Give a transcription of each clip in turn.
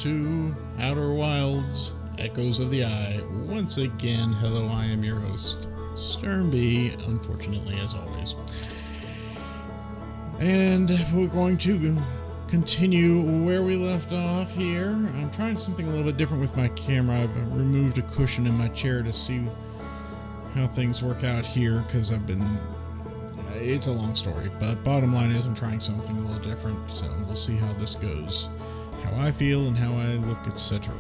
to Outer Wilds, Echoes of the Eye. Once again, hello, I am your host, Sturnby, unfortunately, as always. And we're going to continue where we left off here. I'm trying something a little bit different with my camera. I've removed a cushion in my chair to see how things work out here, because it's a long story, but bottom line is I'm trying something a little different, so we'll see how this goes, how I feel and how I look, etc.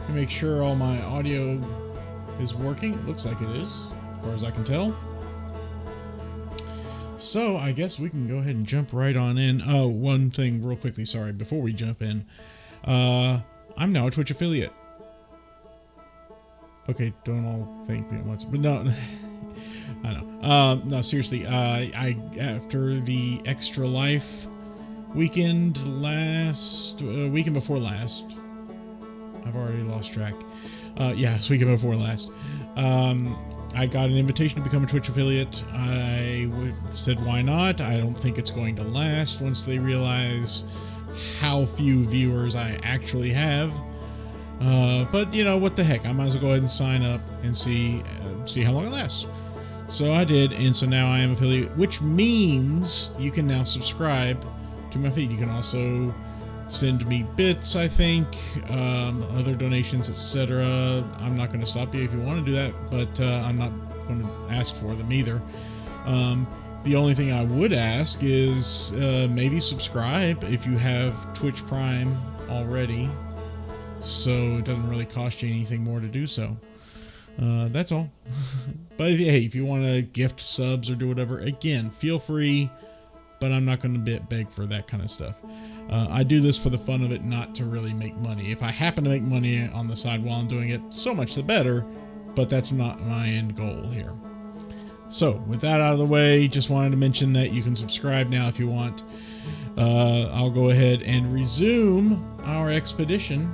Make sure all my audio is working. It looks like it is, as far as I can tell. So I guess we can go ahead and jump right on in. Oh, one thing real quickly, sorry, before we jump in. I'm now a Twitch affiliate. Okay, don't all think me at once, but no, I know. No, seriously, I after the Extra Life weekend weekend before last, I've already lost track. Yeah, it's weekend before last. I got an invitation to become a Twitch affiliate. I said, why not? I don't think it's going to last once they realize how few viewers I actually have. But you know, what the heck? I might as well go ahead and sign up and see how long it lasts. So I did, and so now I am affiliate, which means you can now subscribe to my feed. You can also send me bits, I think, other donations, etc. I'm not going to stop you if you want to do that, but I'm not going to ask for them either. The only thing I would ask is maybe subscribe if you have Twitch Prime already, so it doesn't really cost you anything more to do so. That's all. But hey, if you want to gift subs or do whatever, again, feel free, but I'm not going to beg for that kind of stuff. I do this for the fun of it, not to really make money. If I happen to make money on the side while I'm doing it, so much the better, but that's not my end goal here. So with that out of the way, just wanted to mention that you can subscribe now if you want. I'll go ahead and resume our expedition,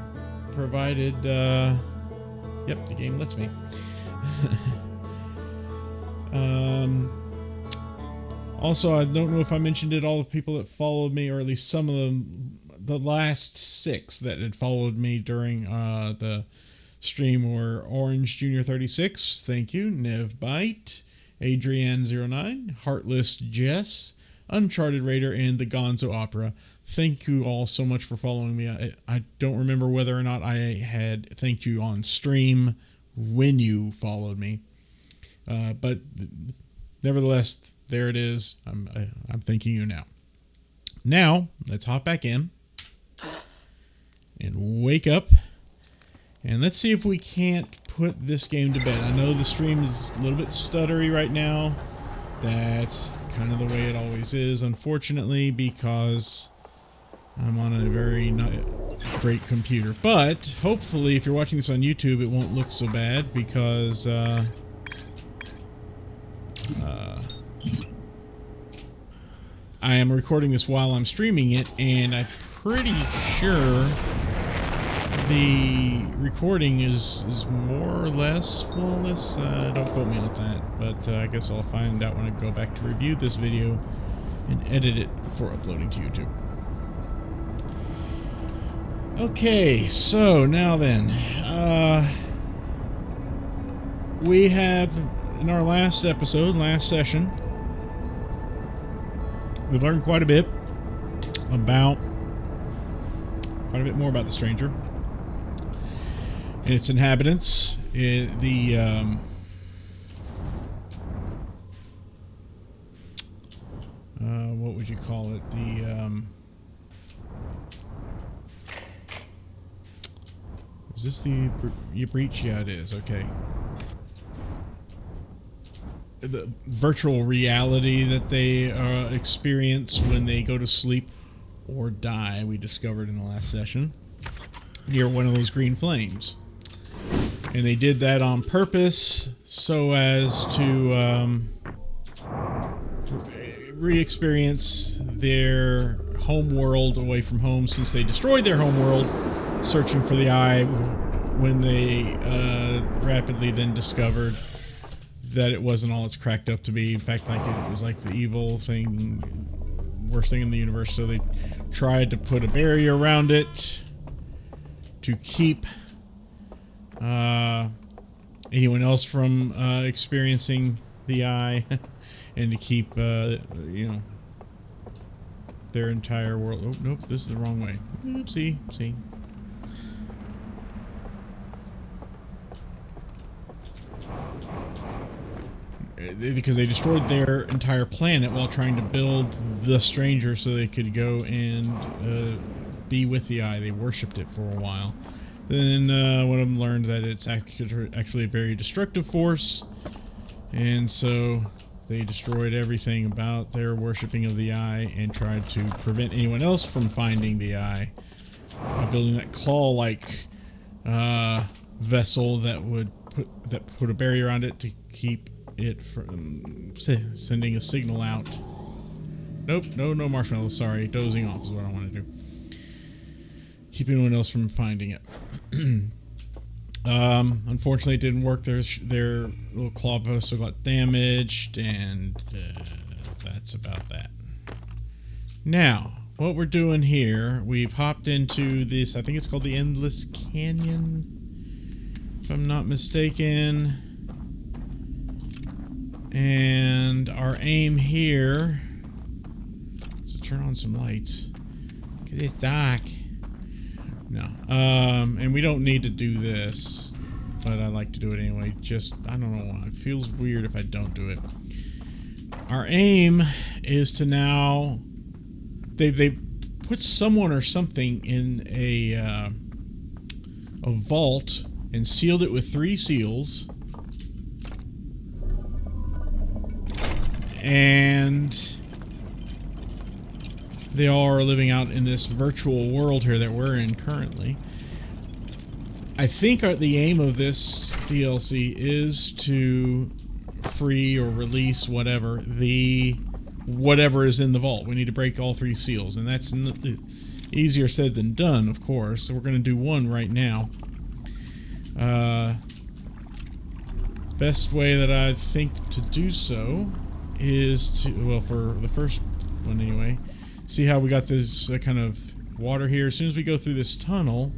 provided yep, the game lets me. Also, I don't know if I mentioned it, all the people that followed me, or at least some of them, the last 6 that had followed me during the stream were Orange Junior 36, thank you, Nevbite, Adrienne09, Heartless Jess, Uncharted Raider, and the Gonzo Opera. Thank you all so much for following me. I don't remember whether or not I had thanked you on stream when you followed me, but nevertheless, there it is. I'm thanking you now. Now, let's hop back in and wake up, and let's see if we can't put this game to bed. I know the stream is a little bit stuttery right now. That's kind of the way it always is, unfortunately, because I'm on a very not great computer. But hopefully, if you're watching this on YouTube, it won't look so bad, because I am recording this while I'm streaming it, and I'm pretty sure the recording is more or less flawless. Don't quote me on that, but I guess I'll find out when I go back to review this video and edit it before uploading to YouTube. Okay, so now then, we have, in our last episode, last session, we've learned quite a bit more about the stranger and its inhabitants. What would you call it? Is this the breach? Yeah, it is. Okay. The virtual reality that they experience when they go to sleep or die, we discovered in the last session, near one of those green flames. And they did that on purpose so as to re-experience their home world away from home, since they destroyed their home world searching for the eye, when they rapidly then discovered that it wasn't all it's cracked up to be. In fact, like, it was like the evil thing, worst thing in the universe. So they tried to put a barrier around it, to keep anyone else from experiencing the eye, and to keep you know, their entire world. Oh nope, this is the wrong way. Oopsie, see. Because they destroyed their entire planet while trying to build the stranger so they could go and be with the eye. They worshipped it for a while. Then one of them learned that it's actually a very destructive force, and so they destroyed everything about their worshipping of the eye and tried to prevent anyone else from finding the eye by building that claw-like vessel that would put a barrier around it to keep it from sending a signal out. Nope, no marshmallows. Sorry, dozing off is what I want to do. Keep anyone else from finding it. Unfortunately, it didn't work. Their little claw vessel got damaged, and that's about that. Now, what we're doing here, we've hopped into this, I think it's called the Endless Canyon, if I'm not mistaken. And our aim here is to turn on some lights. Because it's dark. No. And we don't need to do this, but I like to do it anyway. Just, I don't know why. It feels weird if I don't do it. Our aim is to now... They put someone or something in a vault and sealed it with 3 seals. And they all are living out in this virtual world here that we're in currently. I think the aim of this DLC is to free or release whatever is in the vault. We need to break all 3 seals, and that's easier said than done, of course. So we're going to do one right now. Best way that I think to do so is to, well, for the first one anyway, see how we got this kind of water here. As soon as we go through this tunnel,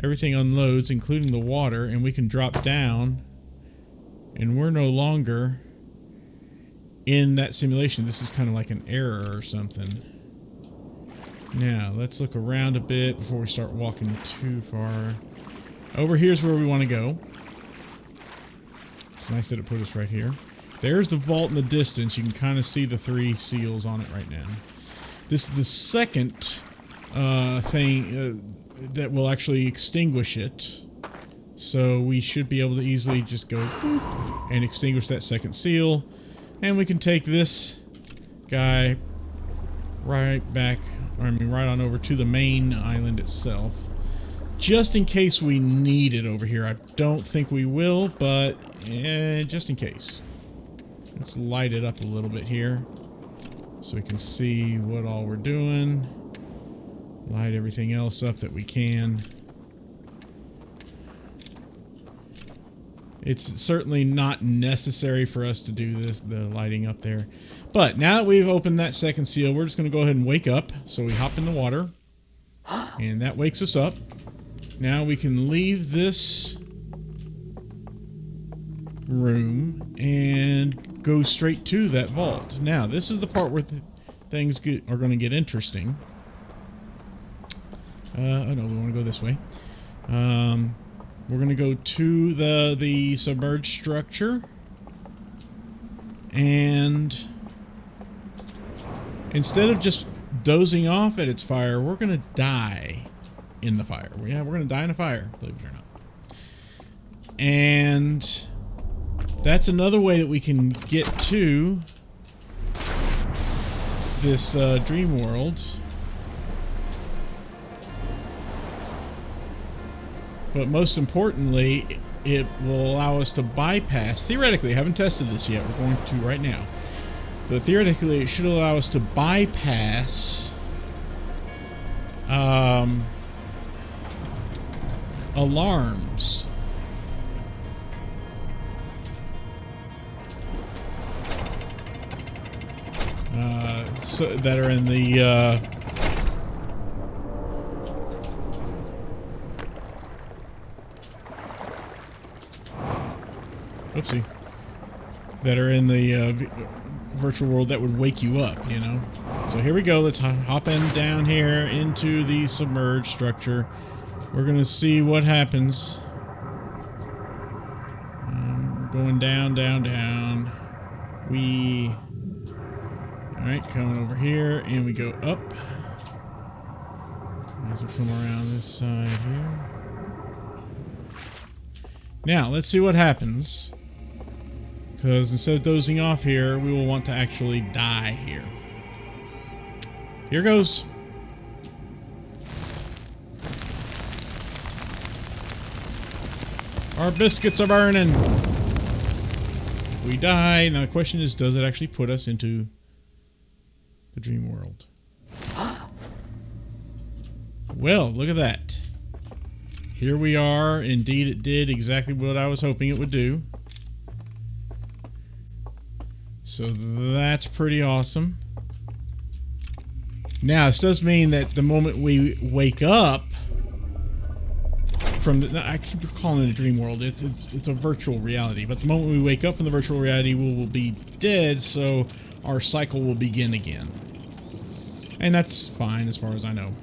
everything unloads, including the water, and we can drop down, and we're no longer in that simulation. This is kind of like an error or something. Now, let's look around a bit before we start walking too far. Over here's where we want to go. It's nice that it put us right here. There's the vault in the distance. You can kind of see the 3 seals on it right now. This is the second thing that will actually extinguish it. So we should be able to easily just go boop, and extinguish that second seal. And we can take this guy right back, or I mean right on over to the main island itself. Just in case we need it over here. I don't think we will, but just in case. Let's light it up a little bit here so we can see what all we're doing. Light everything else up that we can. It's certainly not necessary for us to do this, the lighting up there. But now that we've opened that second seal, we're just going to go ahead and wake up. So we hop in the water, and that wakes us up. Now we can leave this room and go straight to that vault. Now, this is the part where things are going to get interesting. Oh no, we want to go this way. We're going to go to the submerged structure, and instead of just dozing off at its fire, we're going to die in the fire. Yeah, we're going to die in a fire, believe it or not. And that's another way that we can get to this dream world. But most importantly, it will allow us to bypass, theoretically, I haven't tested this yet, we're going to right now. But theoretically, it should allow us to bypass alarms. So that are in the Oopsie. That are in the virtual world that would wake you up, you know? So here we go. Let's hop in down here into the submerged structure. We're going to see what happens. Going down, down, down. Alright, coming over here, and we go up. As we come around this side here. Now, let's see what happens. Because instead of dozing off here, we will want to actually die here. Here goes. Our biscuits are burning. We die. Now the question is, does it actually put us into the dream world? Well, look at that. Here we are. Indeed, it did exactly what I was hoping it would do. So that's pretty awesome. Now, this does mean that the moment we wake up from the... I keep calling it a dream world. It's a virtual reality. But the moment we wake up from the virtual reality, we will be dead, so our cycle will begin again. And that's fine as far as I know.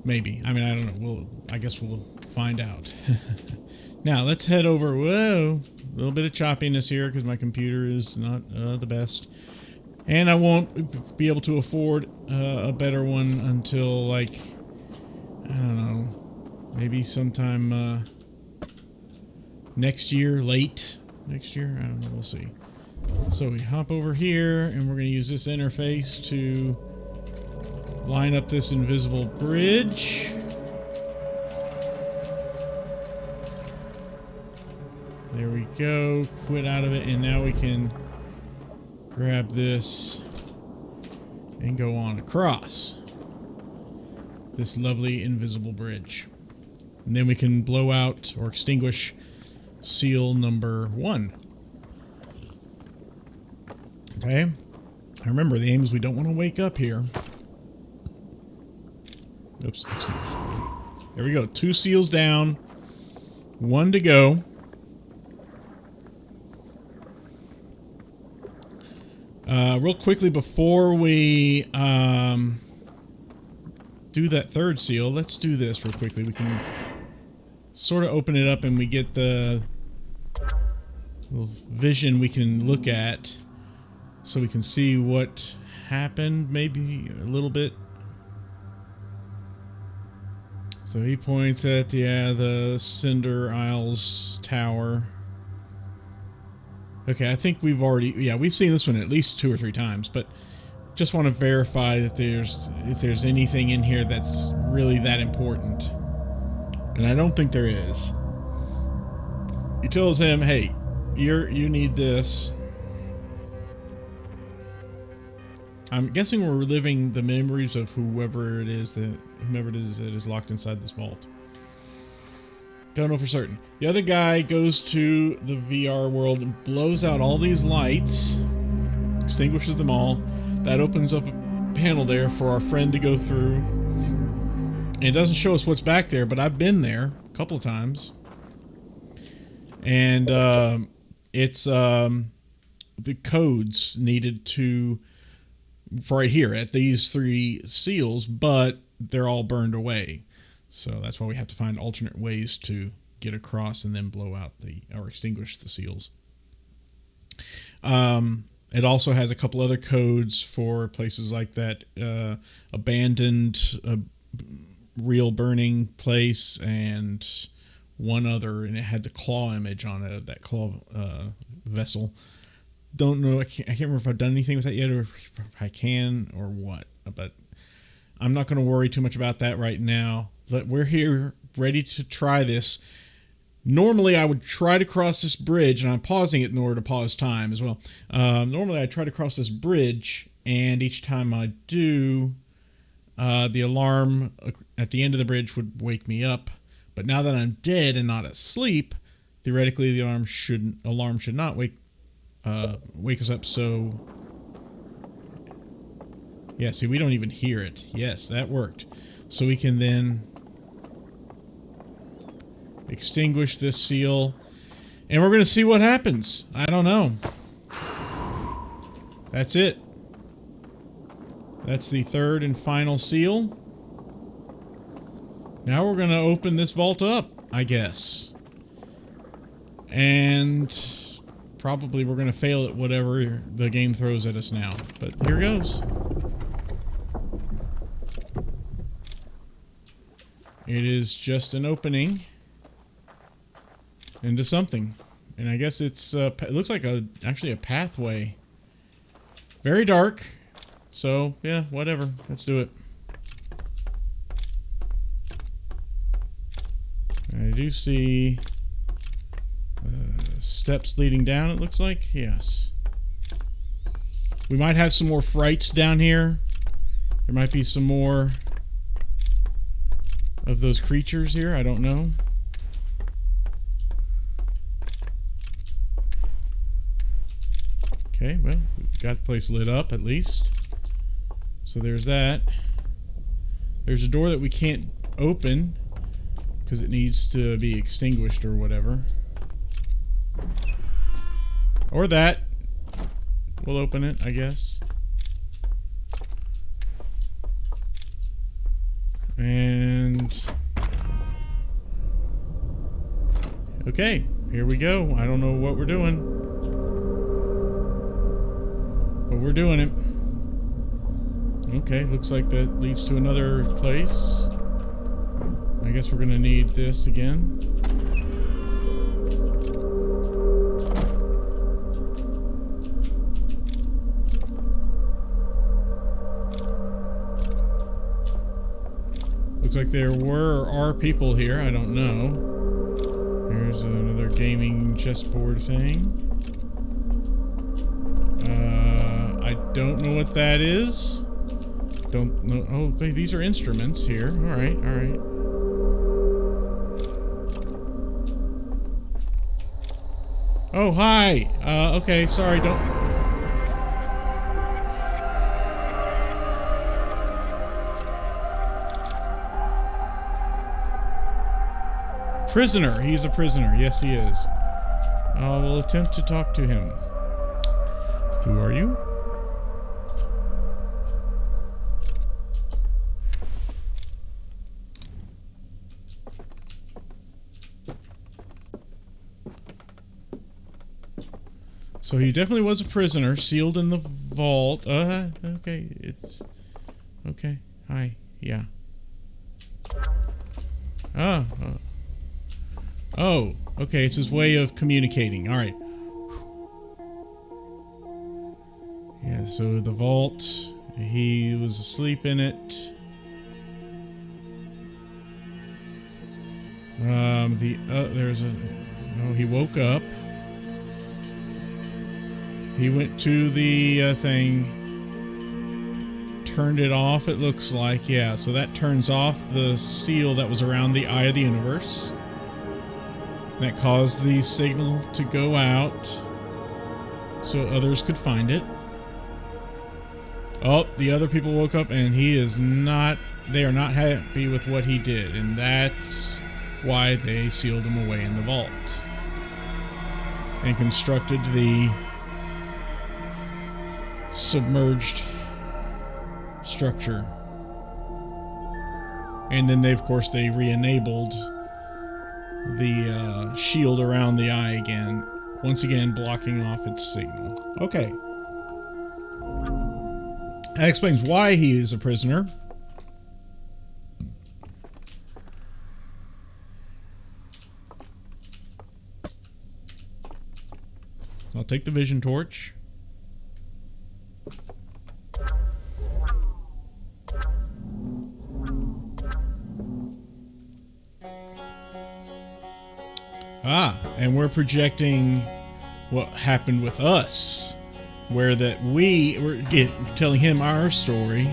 Maybe. I mean, I don't know. I guess we'll find out. Now, let's head over. Whoa. A little bit of choppiness here because my computer is not the best. And I won't be able to afford a better one until, like, I don't know, maybe sometime next year, late next year. I don't know. We'll see. So we hop over here, and we're going to use this interface to line up this invisible bridge. There we go. Quit out of it, and now we can grab this and go on across this lovely invisible bridge. And then we can blow out or extinguish seal number 1. Okay. I remember the aim is we don't want to wake up here. Oops. There we go. 2 seals down. 1 to go. Real quickly before we do that 3rd seal, let's do this real quickly. We can sort of open it up and we get the little vision we can look at so we can see what happened maybe a little bit. So he points at the Cinder Isles Tower. Okay, I think we've already... Yeah, we've seen this one at least 2 or 3 times, but just want to verify that if there's anything in here that's really that important. And I don't think there is. He tells him, hey, you need this. I'm guessing we're reliving the memories of whomever it is that is locked inside this vault. Don't know for certain. The other guy goes to the VR world and blows out all these lights, extinguishes them all. That opens up a panel there for our friend to go through. And it doesn't show us what's back there, but I've been there a couple of times. And it's the codes needed to... right here at these 3 seals, but they're all burned away. So that's why we have to find alternate ways to get across and then blow out or extinguish the seals. It also has a couple other codes for places like that abandoned real burning place and one other, and it had the claw image on it, that claw vessel. Don't know. I can't remember if I've done anything with that yet, or if I can, or what. But I'm not going to worry too much about that right now. We're here, ready to try this. Normally, I would try to cross this bridge, and I'm pausing it in order to pause time as well. Normally, I try to cross this bridge, and each time I do, the alarm at the end of the bridge would wake me up. But now that I'm dead and not asleep, theoretically, the alarm should not wake us up. So yeah, see, we don't even hear it. Yes, that worked. So we can then extinguish this seal, And we're going to see what happens. I don't know. That's it. That's the third and final seal. Now we're going to open this vault up, I guess. And probably we're going to fail at whatever the game throws at us now. But here goes. It is just an opening into something. And I guess it's it looks like actually a pathway. Very dark. So, yeah, whatever. Let's do it. I do see steps leading down, it looks like. Yes. We might have some more frights down here. There might be some more of those creatures here. I don't know. Okay, well, we've got the place lit up at least. So there's that. There's a door that we can't open because it needs to be extinguished or whatever. Or that. We'll open it, I guess. And okay, here we go. I don't know what we're doing, but we're doing it. Okay, looks like that leads to another place. I guess we're gonna need this again. Looks like there were or are people here. I don't know. There's another gaming chessboard thing. I don't know what that is. Don't know. Oh, okay, these are instruments here. All right, all right. Oh, hi. Okay, sorry. Don't. Prisoner. He's a prisoner. Yes, he is. We'll attempt to talk to him. Who are you? So he definitely was a prisoner, sealed in the vault. Okay, it's... Okay, hi, yeah. Oh, okay, it's his way of communicating, alright. Yeah, so the vault, he was asleep in it. There's a... Oh, he woke up. He went to the thing, turned it off, it looks like. Yeah, so that turns off the seal that was around the eye of the universe. That caused the signal to go out so others could find it. Oh, the other people woke up and they are not happy with what he did. And that's why they sealed him away in the vault. And constructed the submerged structure. And then of course they re-enabled the shield around the eye again, once again blocking off its signal. Okay. That explains why he is a prisoner. I'll take the vision torch. And we're projecting what happened with us, where that we're telling him our story,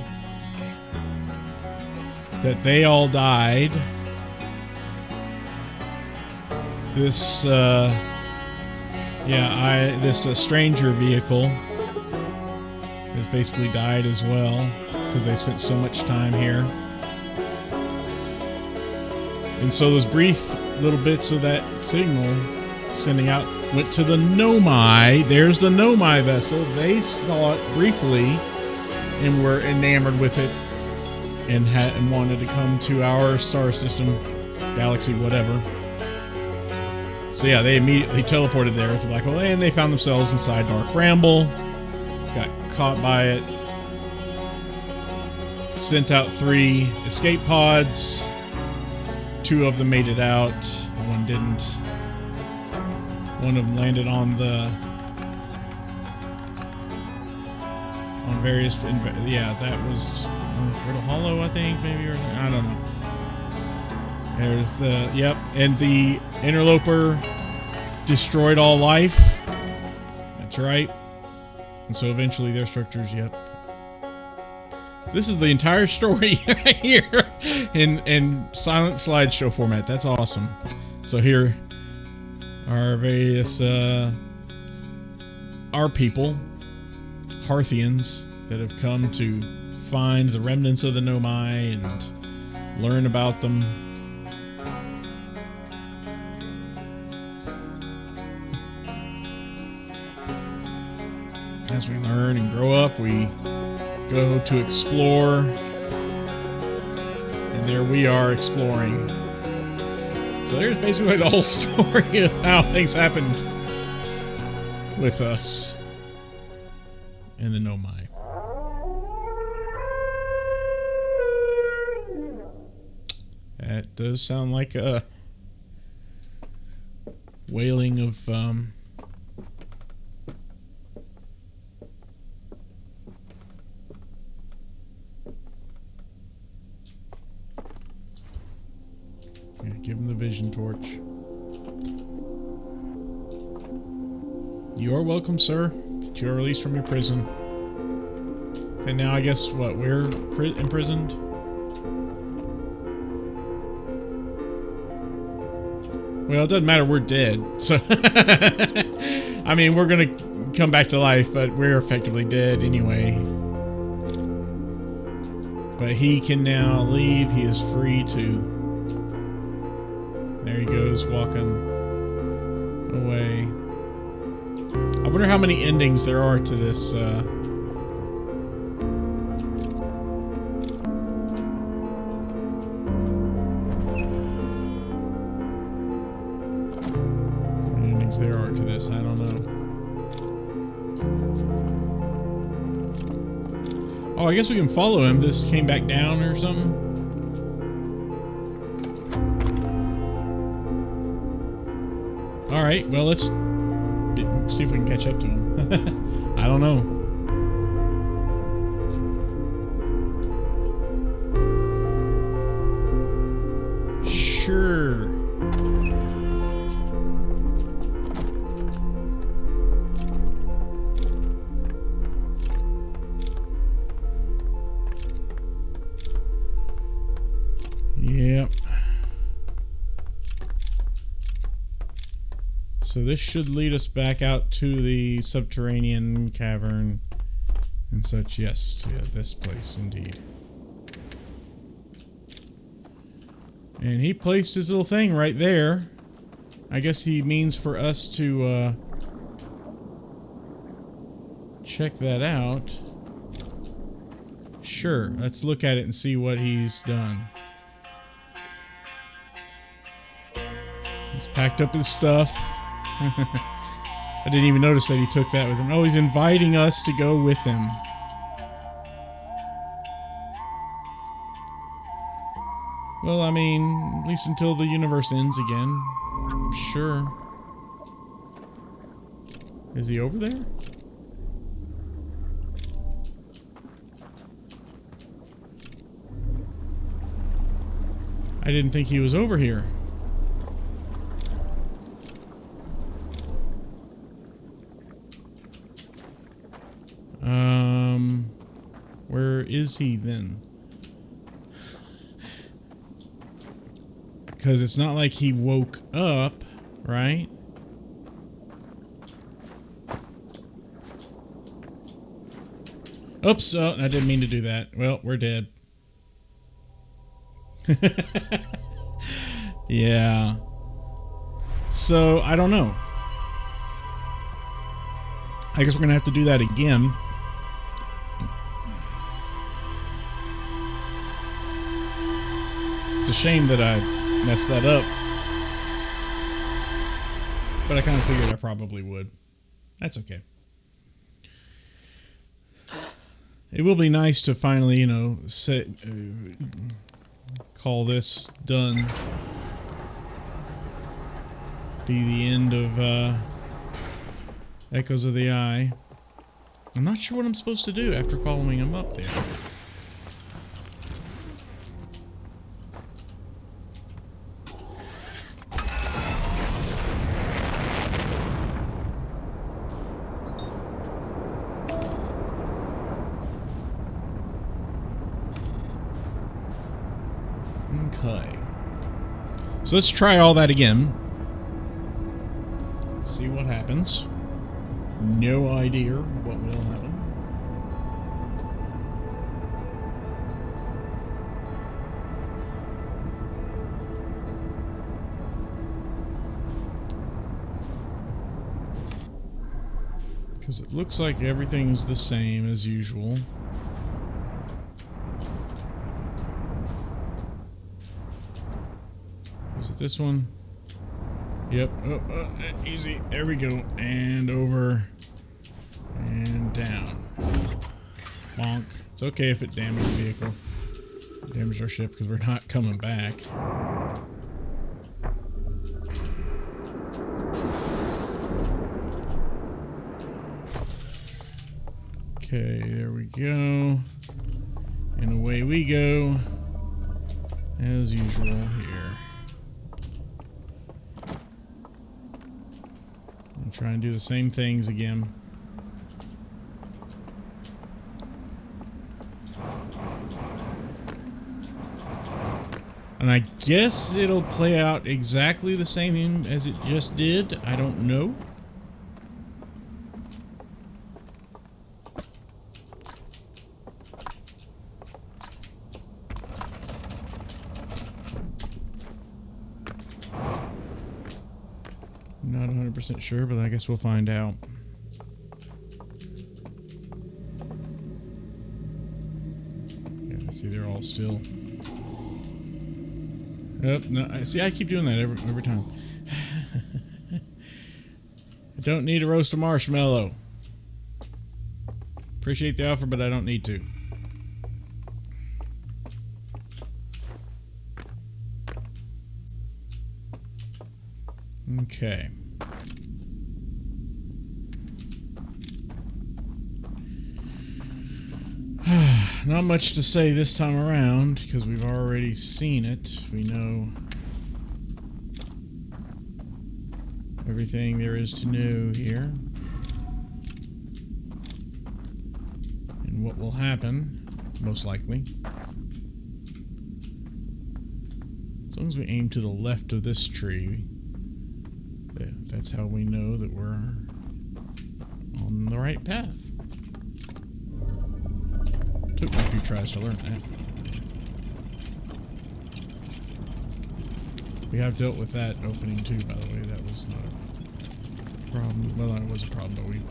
that they all died. This this stranger vehicle has basically died as well because they spent so much time here. And so those brief little bits of that signal sending out, went to the Nomai. There's the Nomai vessel. They saw it briefly and were enamored with it and wanted to come to our star system, galaxy, whatever. So yeah, they immediately teleported there with the black hole, and they found themselves inside Dark Bramble. Got caught by it. Sent out 3 escape pods. 2 of them made it out. 1 didn't. One of them landed on various. Yeah, that was Brittle Hollow, I think, maybe, or I don't know. There's the and the interloper destroyed all life. That's right. And so eventually their structures, This is the entire story right here in silent slideshow format. That's awesome. So here are various our people, Harthians, that have come to find the remnants of the Nomai and learn about them. As we learn and grow up, we go to explore, and there we are exploring. So there's basically the whole story of how things happened with us and the Nomai. That does sound like a wailing of give him the vision torch. You are welcome, sir. You are released from your prison. And now I guess, what, we're imprisoned? Well, it doesn't matter, we're dead. So, I mean, we're gonna come back to life, but we're effectively dead anyway. But he can now leave. He is free to... There he goes, walking away. I wonder how many endings there are to this. How many endings there are to this, I don't know. Oh, I guess we can follow him. This came back down or something. Alright, well, let's see if we can catch up to him. I don't know. Sure. Yep. So this should lead us back out to the subterranean cavern and such. Yes, yeah, this place indeed. And he placed his little thing right there. I guess he means for us to check that out. Sure, let's look at it and see what he's done. He's packed up his stuff. I didn't even notice that he took that with him. Oh, he's inviting us to go with him. Well, I mean, at least until the universe ends again. Sure. Is he over there? I didn't think he was over here. Where is he then? Because it's not like he woke up, right? Oops, oh, I didn't mean to do that. Well, we're dead. Yeah. So, I don't know. I guess we're going to have to do that again. It's a shame that I messed that up. But I kind of figured I probably would. That's okay. It will be nice to finally, you know, call this done. Be the end of Echoes of the Eye. I'm not sure what I'm supposed to do after following him up there. Okay. So let's try all that again. See what happens. No idea what will happen. Because it looks like everything's the same as usual. Is it this one? Yep. Oh, easy. There we go. And over. And down. Bonk. It's okay if it damaged the vehicle. Damaged our ship because we're not coming back. Okay, there we go. And away we go. As usual here. I'll try and do the same things again. And I guess it'll play out exactly the same as it just did. I don't know. Not 100% sure, but I guess we'll find out. Yeah, see, they're all still. Oh, no, see, I keep doing that every time. I don't need to roast a marshmallow. Appreciate the offer, but I don't need to. Okay. Not much to say this time around because we've already seen it. We know everything there is to know here. And what will happen, most likely. As long as we aim to the left of this tree, that's how we know that we're on the right path. Took me a few tries to learn that. We have dealt with that opening too, by the way. That was not a problem. Well, it was a problem, but we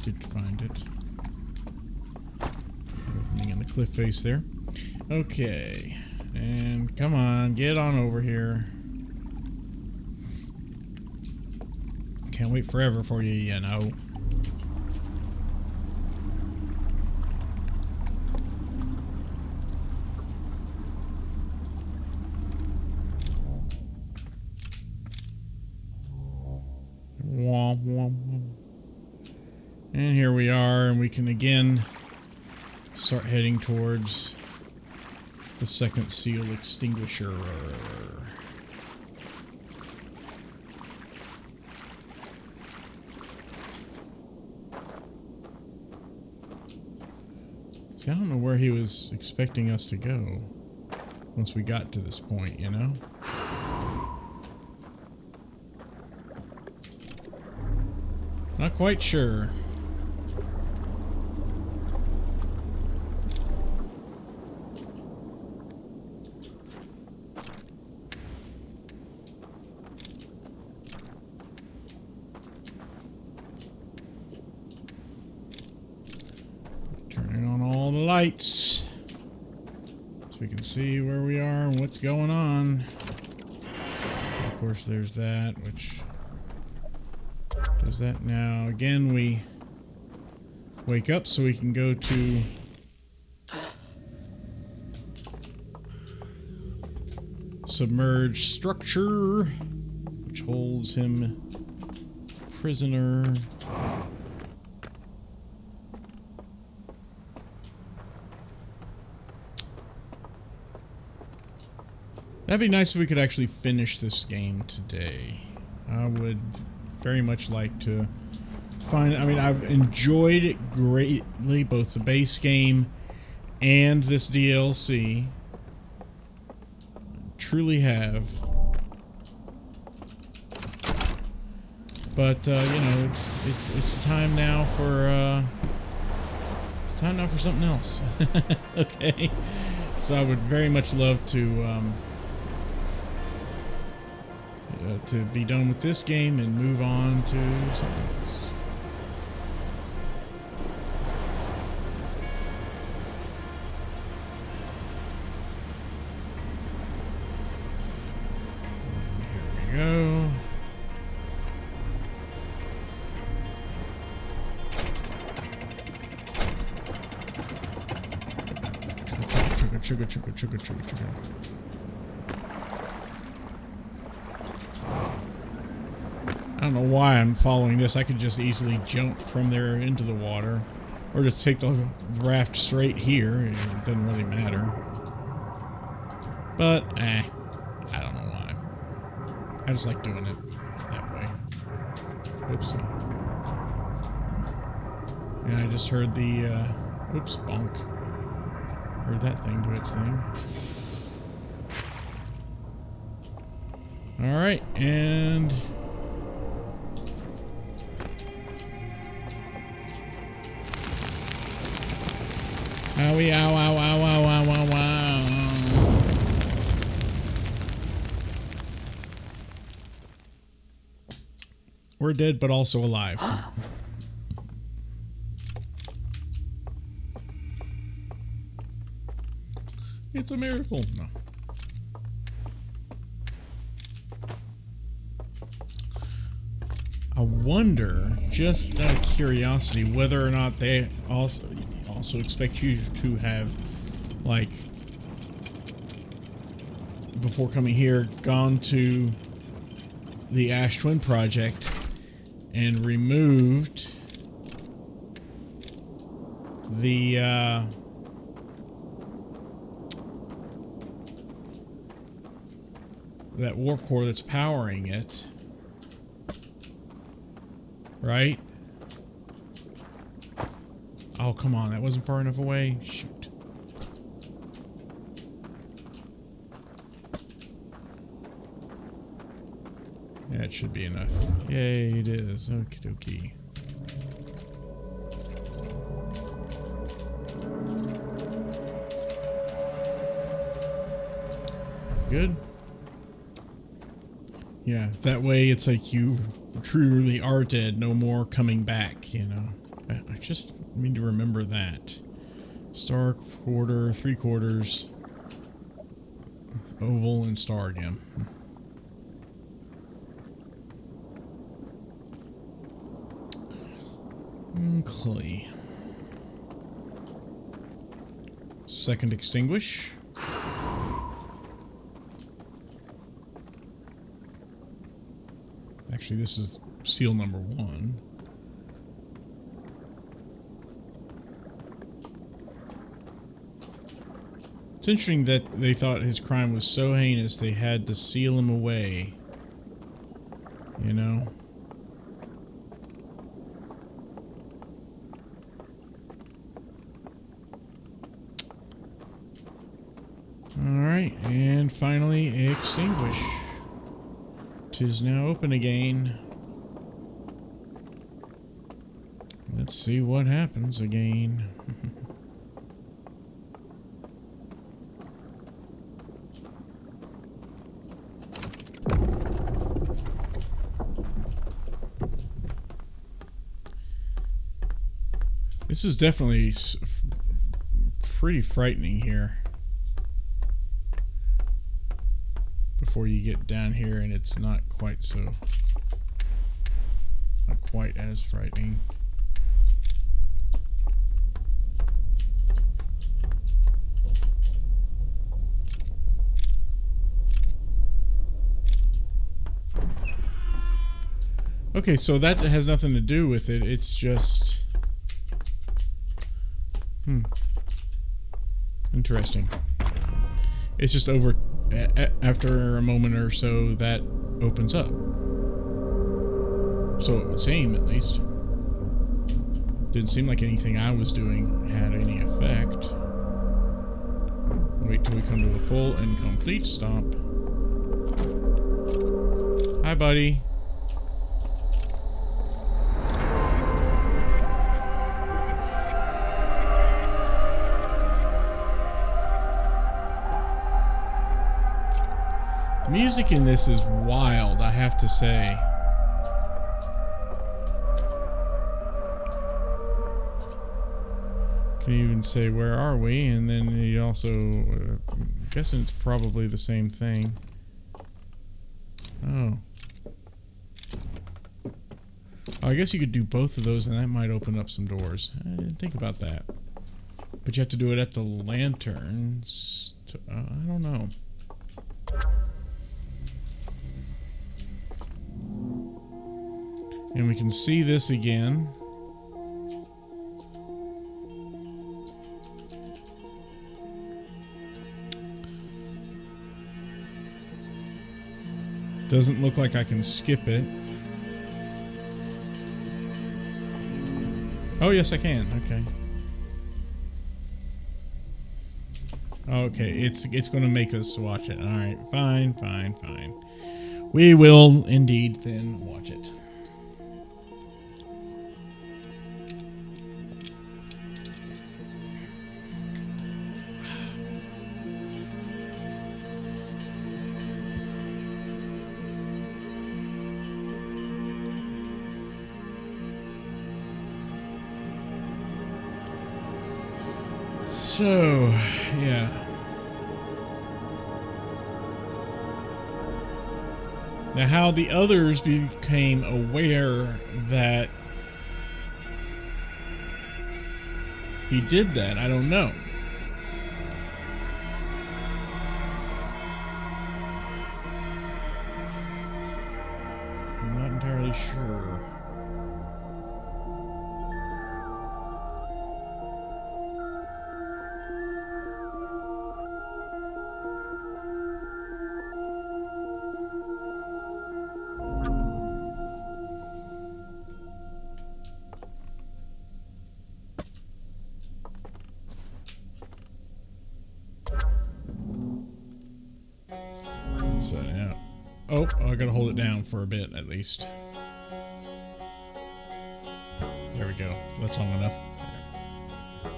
did find it. Opening in the cliff face there. Okay. And come on, get on over here. Can't wait forever for you, you know. Womp, womp, womp. And here we are, and we can again start heading towards the second seal extinguisher. See, I don't know where he was expecting us to go once we got to this point, you know? Not quite sure. lights so we can see where we are and what's going on. Of course, there's that, which does that now. Again, we wake up so we can go to submerged structure, which holds him prisoner. That'd be nice if we could actually finish this game today. I would very much like to find... I mean, I've enjoyed it greatly, both the base game and this DLC. Truly have. But you know, it's time now for something else. Okay, so I would very much love to be done with this game and move on to something else. Go. Chugga. I don't know why I'm following this. I could just easily jump from there into the water, or just take the raft straight here. It doesn't really matter. But I don't know why. I just like doing it that way. Oopsie. Yeah, I just heard the, oops, bonk. Heard that thing do its thing. Alright, and... Owie, ow, ow, ow, ow, ow, ow, ow. We're dead, but also alive. It's a miracle. No. I wonder, just out of curiosity, whether or not they also expect you to have, like, before coming here, gone to the Ash Twin Project and removed the that warp core that's powering it, right? Oh, come on, that wasn't far enough away. Shoot. Yeah, it should be enough. Yay, it is. Okie dokie. Good. Yeah, that way it's like you truly are dead, no more coming back, you know. I just need to remember that. Star, quarter, 3/4, oval, and star again. Okay. Second extinguish. Actually, this is seal number 1. It's interesting that they thought his crime was so heinous they had to seal him away. You know? Alright, and finally extinguish. 'Tis now open again. Let's see what happens again. This is definitely pretty frightening here. Before you get down here and it's not quite as frightening. Okay, so that has nothing to do with it. It's just... Interesting. It's just over... after a moment or so, that opens up. So it would seem, at least. Didn't seem like anything I was doing had any effect. Wait till we come to a full and complete stop. Hi, buddy. The music in this is wild, I have to say. Can even say, where are we? And then you also, I'm guessing it's probably the same thing. Oh. I guess you could do both of those and that might open up some doors. I didn't think about that. But you have to do it at the lanterns. I don't know. And we can see this again. Doesn't look like I can skip it. Oh, yes, I can. Okay. Okay, it's going to make us watch it. All right, fine, fine, fine. We will indeed then watch it. So, yeah. Now, how the others became aware that he did that, I don't know. I'm not entirely sure. So, yeah. Oh, I gotta hold it down for a bit at least. There we go. That's long enough. There.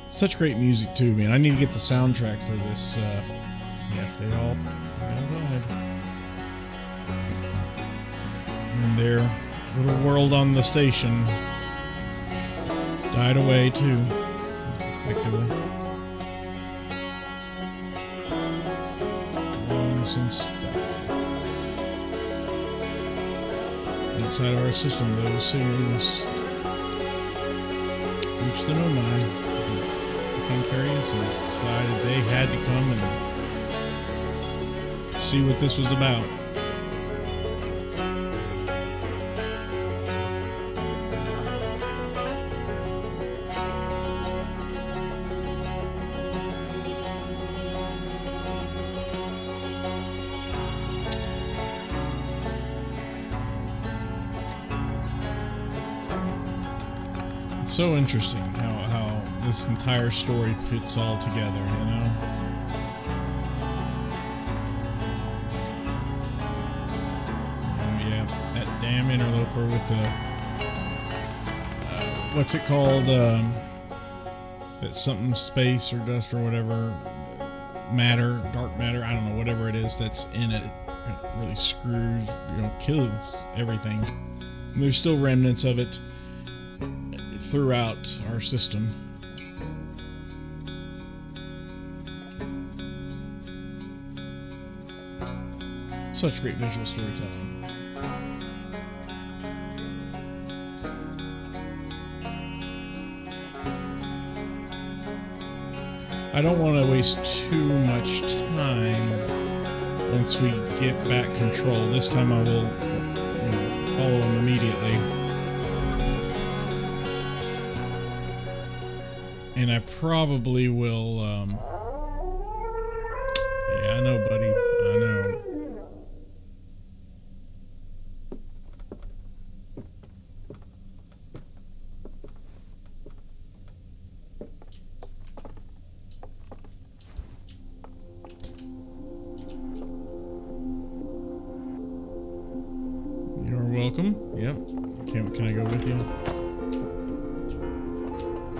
Such great music too, man. I need to get the soundtrack for this. Yeah, they all died. And their little world on the station died away too, effectively. Since inside of our system, those signals reached the Nomai. Became curious and decided they had to come and see what this was about. So interesting how this entire story fits all together, you know? Yeah, that damn interloper with the what's it called? That something space or dust or whatever matter, dark matter, I don't know, whatever it is that's in it. It really screws, you know, kills everything. And there's still remnants of it throughout our system. Such great visual storytelling. I don't want to waste too much time once we get back control. This time I will follow him immediately. And I probably will, yeah, I know, buddy. I know. You're welcome. Yep. Can I go with you?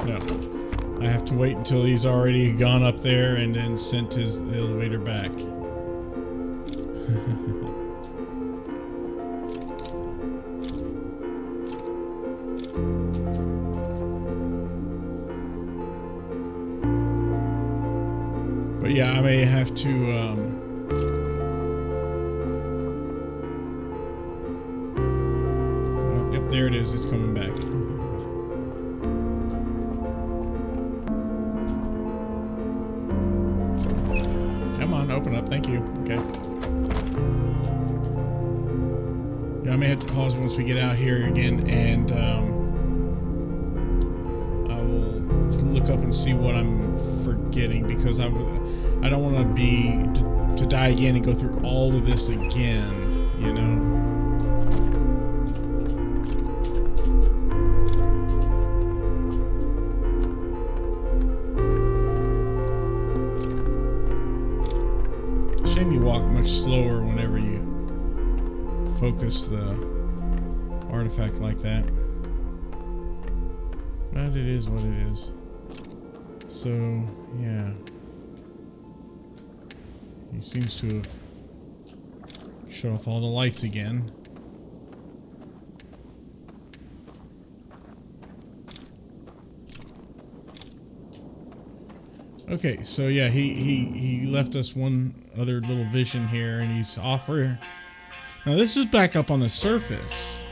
No. I have to wait until he's already gone up there and then sent his elevator back. But yeah, I may have to oh, yep, there it is. It's coming back. Open up, thank you. Okay. Yeah, I may have to pause once we get out here again, and I will look up and see what I'm forgetting, because I don't want to die again and go through all of this again, you know. Shame you walk much slower whenever you focus the artifact like that. But it is what it is. So, yeah. He seems to have shut off all the lights again. Okay, so yeah, he left us one other little vision here, and he's off for... Now this is back up on the surface.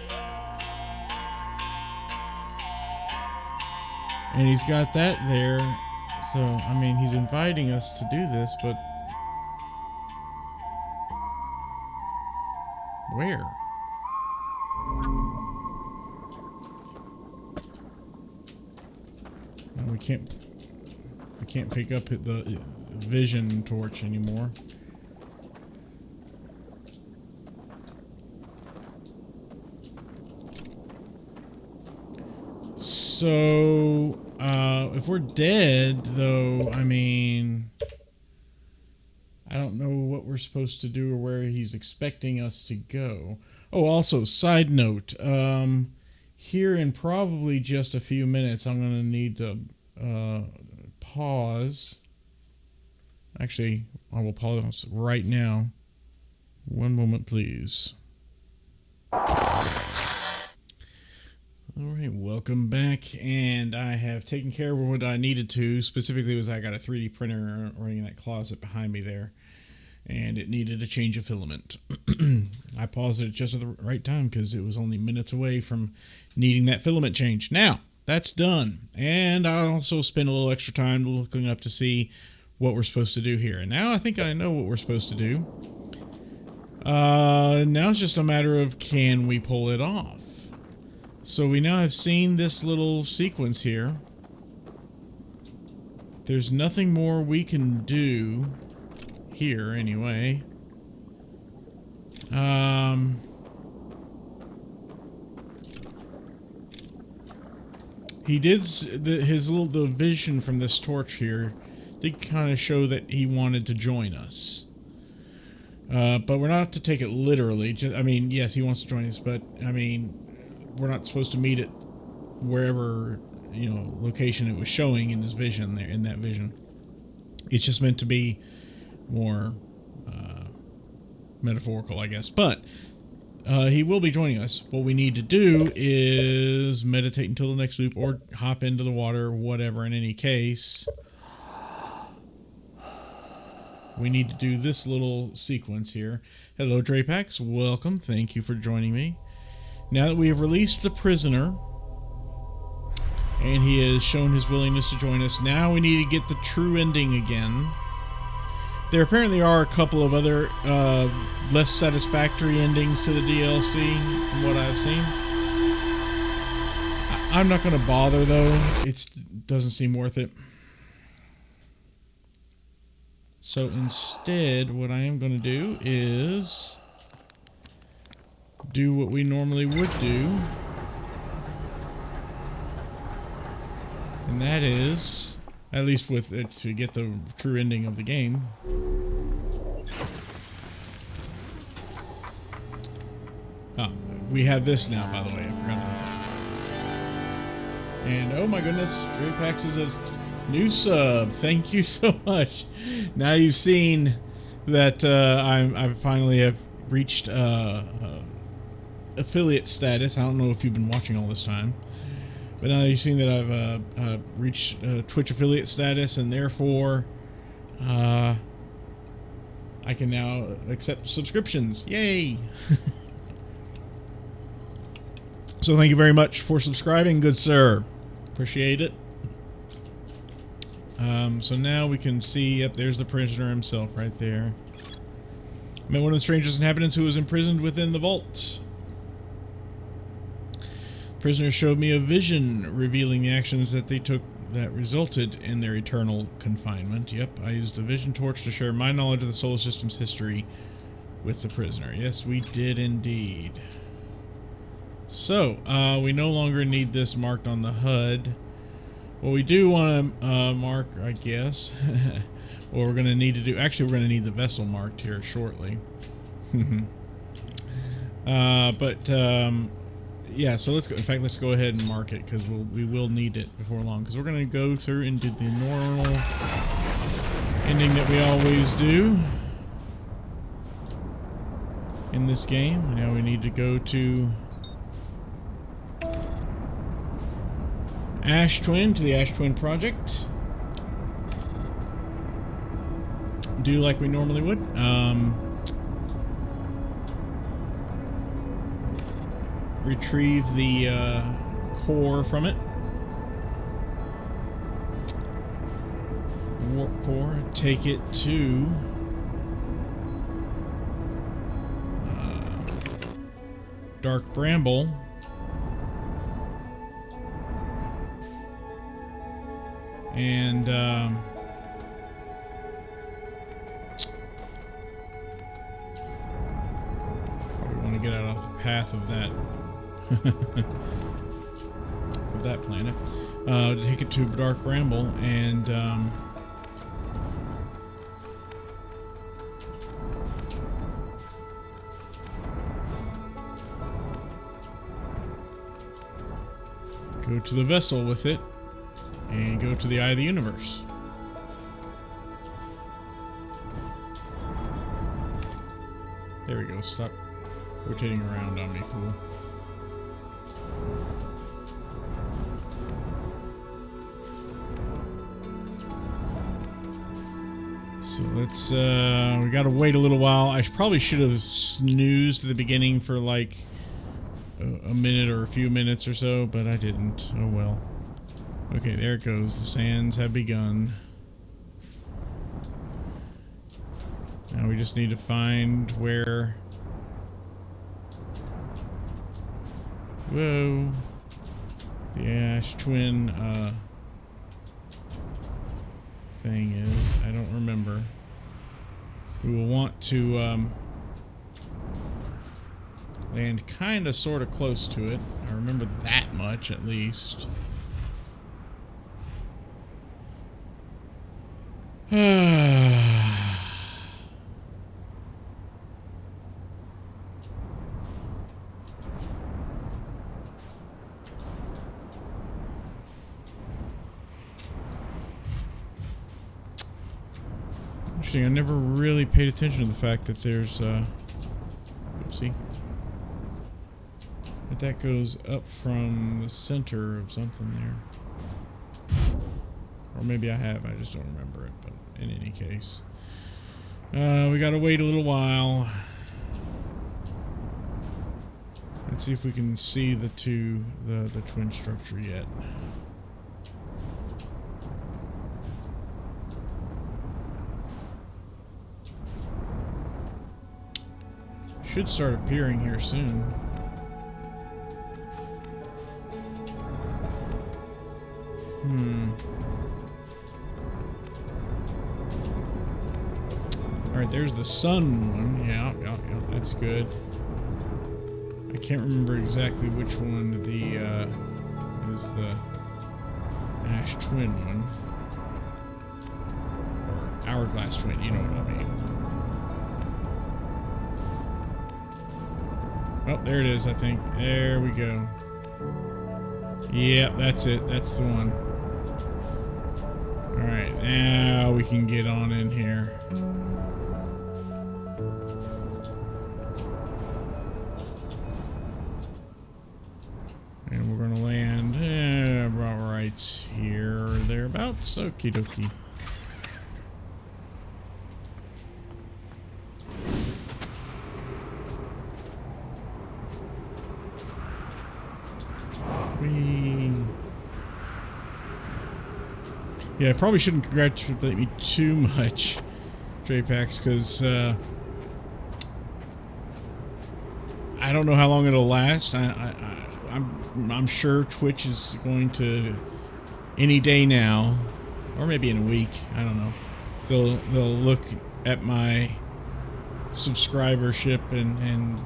And he's got that there, so, I mean, he's inviting us to do this, but... Where? No, we can't pick up the vision torch anymore. So, if we're dead, though, I mean, I don't know what we're supposed to do or where he's expecting us to go. Oh, also, side note, here in probably just a few minutes, I'm going to need to pause. Actually, I will pause right now. One moment, please. Alright, welcome back, and I have taken care of what I needed to. Specifically was I got a 3D printer running in that closet behind me there, and it needed a change of filament. I paused it just at the right time because it was only minutes away from needing that filament change. Now, that's done, and I also spent a little extra time looking up to see what we're supposed to do here. And now I think I know what we're supposed to do. Now it's just a matter of, can we pull it off? So we now have seen this little sequence here. There's nothing more we can do here anyway. He did the vision from this torch here did kind of show that he wanted to join us. But we're not to take it literally. I mean, yes, he wants to join us, but I mean, we're not supposed to meet at wherever, you know, location it was showing in his vision there, in that vision. It's just meant to be more metaphorical, I guess. But he will be joining us. What we need to do is meditate until the next loop or hop into the water, whatever. In any case, we need to do this little sequence here. Hello, Drapax. Welcome. Thank you for joining me. Now that we have released the prisoner, and he has shown his willingness to join us, now we need to get the true ending again. There apparently are a couple of other less satisfactory endings to the DLC, from what I've seen. I'm not going to bother, though. It doesn't seem worth it. So instead, what I am going to do is do what we normally would do. And that is, at least with it, to get the true ending of the game. Oh, we have this now, by the way. I forgot about that. And oh my goodness, Drapax is a new sub. Thank you so much. Now you've seen that I finally have reached affiliate status. I don't know if you've been watching all this time. But now you've seen that I've reached Twitch affiliate status, and therefore I can now accept subscriptions. Yay! So thank you very much for subscribing, good sir. Appreciate it. So now we can see, yep, there's the prisoner himself right there. Met one of the strangest inhabitants who was imprisoned within the vault. Prisoner showed me a vision revealing the actions that they took that resulted in their eternal confinement. Yep, I used the vision torch to share my knowledge of the solar system's history with the prisoner. Yes, we did indeed. So, we no longer need this marked on the HUD. What we do want to mark, I guess, what we're going to need to do, actually we're going to need the vessel marked here shortly. Yeah, so let's go. In fact, let's go ahead and mark it because we will need it before long. Because we're going to go through and do the normal ending that we always do in this game. Now we need to go to Ash Twin, to the Ash Twin project. Do like we normally would. Retrieve the core from it. Warp core. Take it to Dark Bramble. And probably want to get out of the path of that of that planet. Take it to Dark Bramble and go to the vessel with it and go to the Eye of the Universe. There we go. Stop rotating around on me, fool. So let's, we gotta wait a little while. I probably should have snoozed at the beginning for like a minute or a few minutes or so, but I didn't. Oh well. Okay, there it goes. The sands have begun. Now we just need to find where... Whoa. The Ash Twin, thing is. I don't remember. We will want to, land kind of sort of close to it. I remember that much, at least. Interesting, I never really paid attention to the fact that there's, oopsie. That goes up from the center of something there. Or maybe I have, I just don't remember it, but in any case. We gotta wait a little while. Let's see if we can see the twin structure yet. Should start appearing here soon. Alright, there's the sun one. Yeah, that's good. I can't remember exactly which one is the ash twin one. Or hourglass twin, you know what I mean. Oh, there it is, I think. There we go. Yep, that's it. That's the one. Alright, now we can get on in here. And we're going to land about right here or thereabouts. Okie dokie. Yeah, I probably shouldn't congratulate me too much, Drapax, because I don't know how long it'll last. I'm sure Twitch is going to any day now, or maybe in a week. I don't know. They'll look at my subscribership and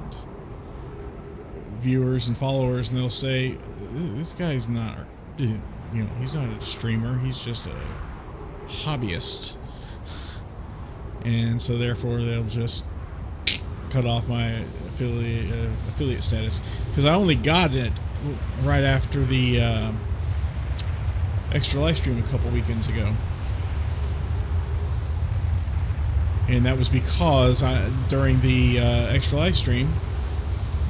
viewers and followers, and they'll say, "This guy's not, you know, he's not a streamer. He's just a hobbyist." And so therefore they'll just cut off my affiliate status, because I only got it right after the extra live stream a couple weekends ago, and that was because during the extra live stream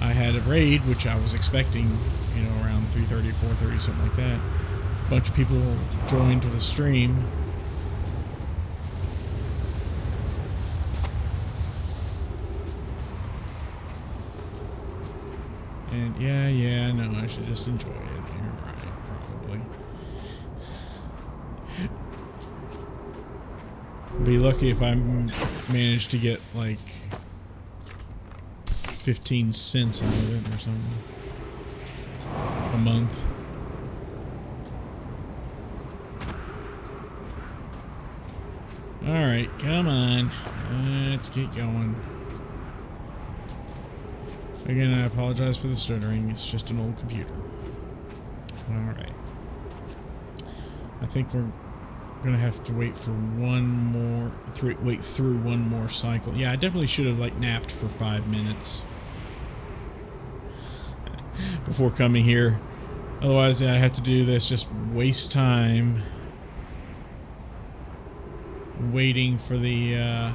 I had a raid, which I was expecting, you know, around 3:30, 4:30, something like that. A bunch of people joined the stream. And yeah, no, I should just enjoy it. You're right, probably. Be lucky if I manage to get like 15 cents out of it or something a month. Alright, come on. Let's get going. Again, I apologize for the stuttering. It's just an old computer. Alright. I think we're gonna have to wait for one more... wait through one more cycle. Yeah, I definitely should have, like, napped for 5 minutes before coming here. Otherwise, I have to do this, just waste time waiting for the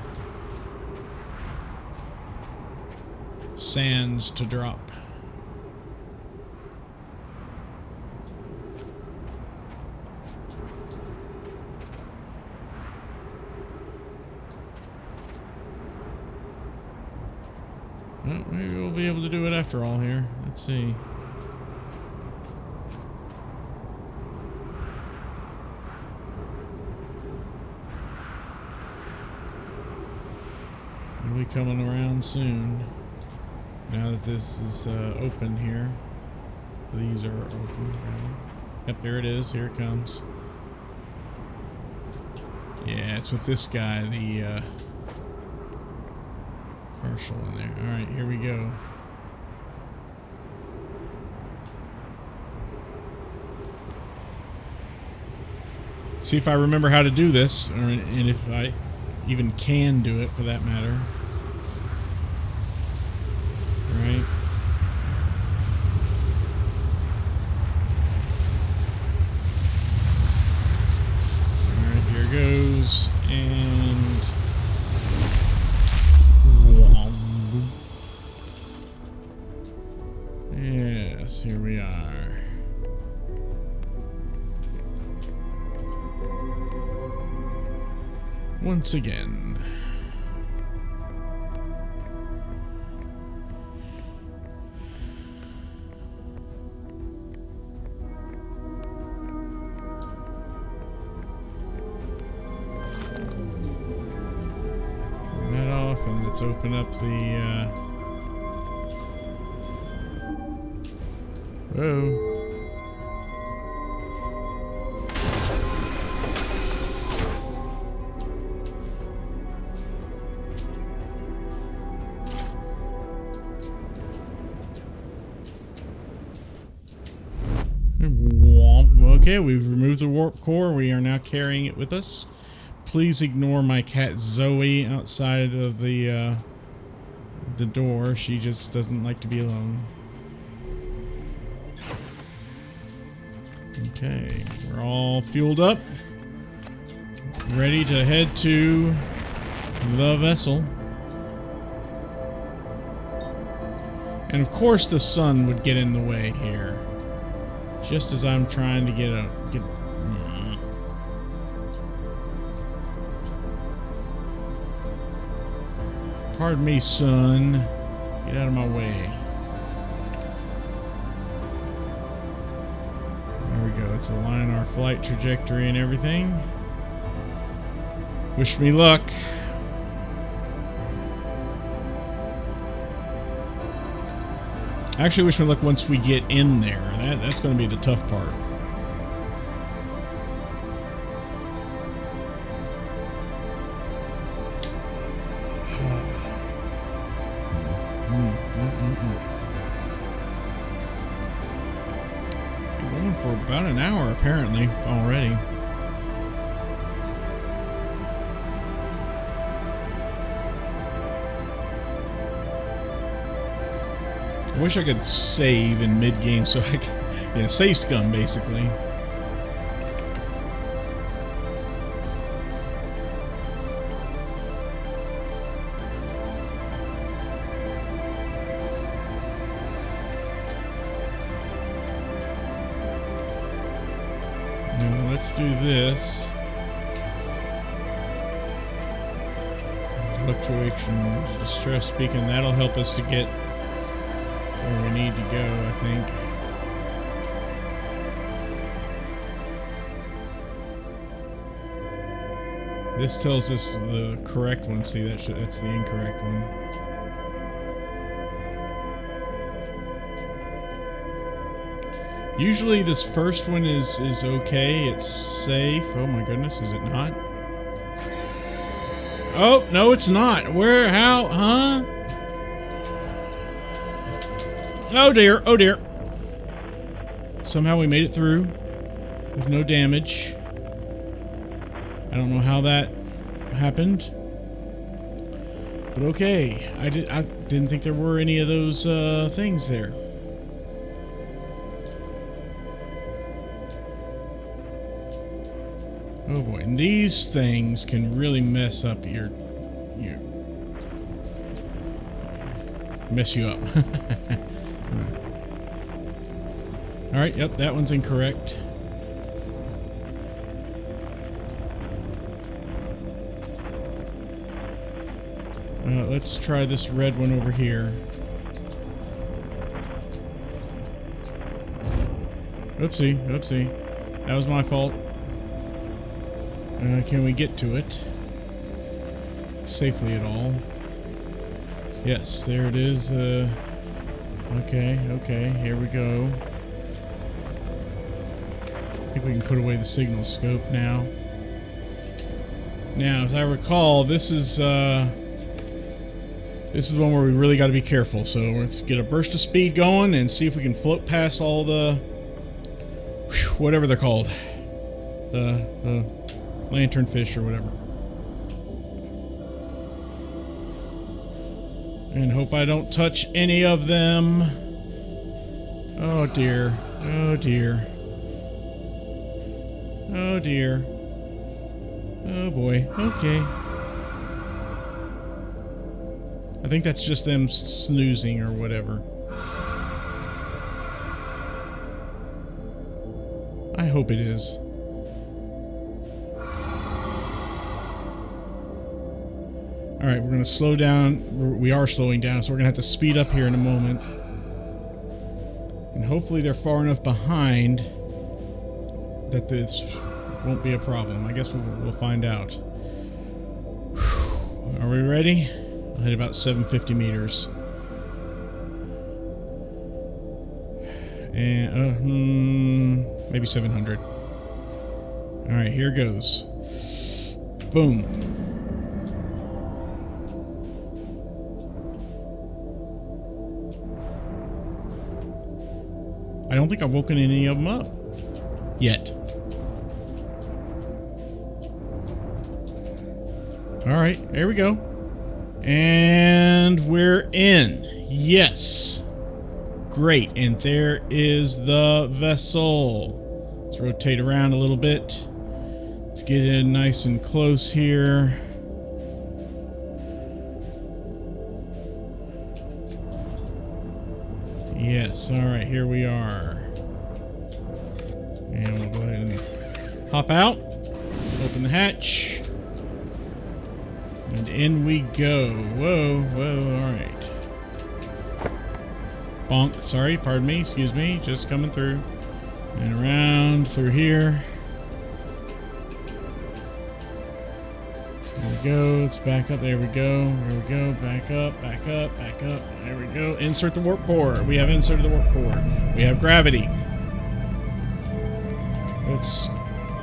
sands to drop. Well, maybe we'll be able to do it after all here. Let's see. We'll be coming around soon. Now that this is open here. These are open. Yep, there it is. Here it comes. Yeah, it's with this guy, the partial in there. Alright, here we go. See if I remember how to do this, and if I even can do it, for that matter. Right. Alright, here goes. And yes, here we are. Once again. open up the, whoa. Okay, we've removed the warp core. We are now carrying it with us. Please ignore my cat Zoe outside of the door. She just doesn't like to be alone. Okay, we're all fueled up. Ready to head to the vessel. And of course the sun would get in the way here. Just as I'm trying to get. Pardon me, son. Get out of my way. There we go. Let's align our flight trajectory and everything. Wish me luck. I actually wish me luck once we get in there. That's going to be the tough part. Been going for about an hour apparently already. I wish I could save in mid-game so I could, yeah, save scum basically. Now let's do this. Fluctuations, distress beacon, that'll help us to get where we need to go, I think. This tells us the correct one. See, that's the incorrect one. Usually this first one is okay. It's safe. Oh my goodness, is it not? Oh, no, it's not. Where? How? Huh? Oh dear, oh dear. Somehow we made it through with no damage. I don't know how that happened. But okay, I didn't think there were any of those things there. Oh boy, and these things can really mess up your mess you up. All right, yep, that one's incorrect. Let's try this red one over here. Oopsie, oopsie. That was my fault. Can we get to it safely at all? Yes, there it is. Okay, okay, here we go. I think we can put away the signal scope now. Now, as I recall, this is the one where we really got to be careful. So let's get a burst of speed going and see if we can float past all the whatever they're called, the lanternfish or whatever, and hope I don't touch any of them. Oh dear, oh dear, oh dear, oh boy. Okay, I think that's just them snoozing or whatever. I hope it is. Alright, we're going to slow down. We are slowing down, so we're going to have to speed up here in a moment. And hopefully they're far enough behind that this won't be a problem. I guess we'll find out. Are we ready? I'll hit about 750 meters. And maybe 700. All right, here goes. Boom. I don't think I've woken any of them up yet. All right, there we go. And we're in. Yes. Great. And there is the vessel. Let's rotate around a little bit. Let's get in nice and close here. Yes, all right, here we are. And we'll go ahead and hop out, open the hatch, and in we go. Whoa, whoa, all right. Bonk, sorry, pardon me, excuse me, just coming through. And around through here. There we go, let's back up, there we go, back up, back up, back up, there we go. Insert the warp core. We have inserted the warp core. We have gravity. Let's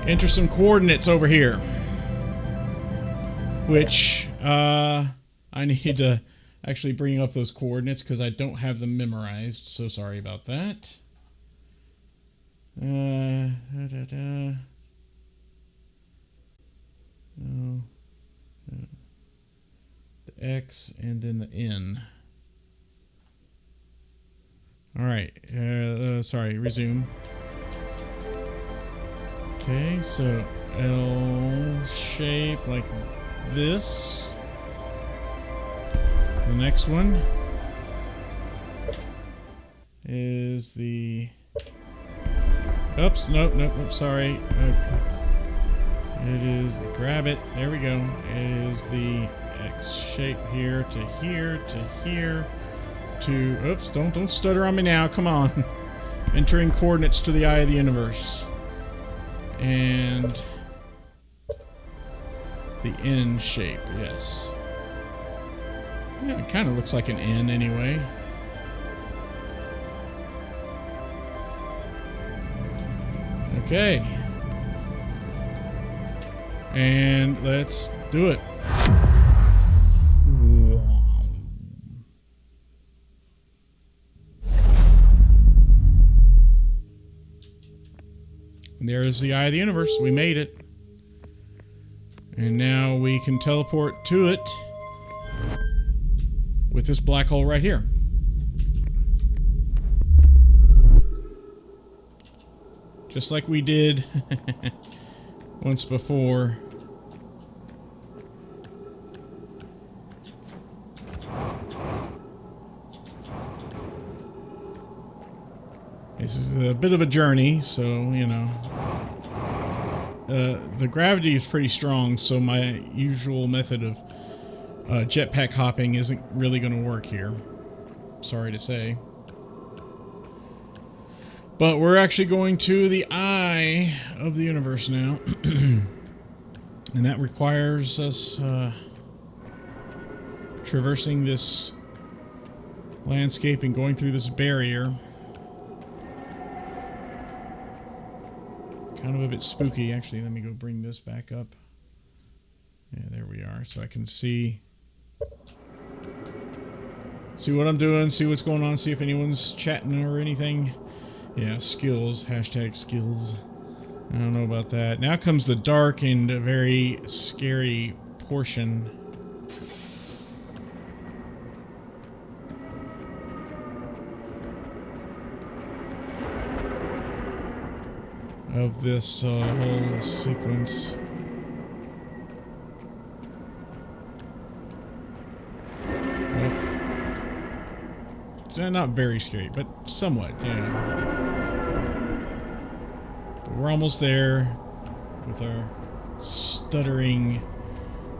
enter some coordinates over here. Which, I need to actually bring up those coordinates because I don't have them memorized, so sorry about that. No. The X and then the N. All right. Sorry. Resume. Okay. So L shape like this. The next one is the. Oops. Nope. Nope. Nope. Sorry. Okay. It is, grab it, there we go. It is the X shape here to here to here to, oops, don't stutter on me now, come on. Entering coordinates to the eye of the universe. And the N shape, yes. Yeah, it kind of looks like an N anyway. Okay. And let's do it. And there's the eye of the universe. We made it. And now we can teleport to it with this black hole right here. Just like we did once before. This is a bit of a journey, so, you know. The gravity is pretty strong, so my usual method of jetpack hopping isn't really going to work here. Sorry to say. But we're actually going to the eye of the universe now. And that requires us traversing this landscape and going through this barrier. Kind of a bit spooky, actually. Let me go bring this back up. Yeah, there we are. So I can see what I'm doing, see what's going on, see if anyone's chatting or anything. Yeah, skills. Hashtag skills. I don't know about that. Now comes the dark and very scary portion. Of this whole sequence. Well, not very scary, but somewhat, yeah. But we're almost there with our stuttering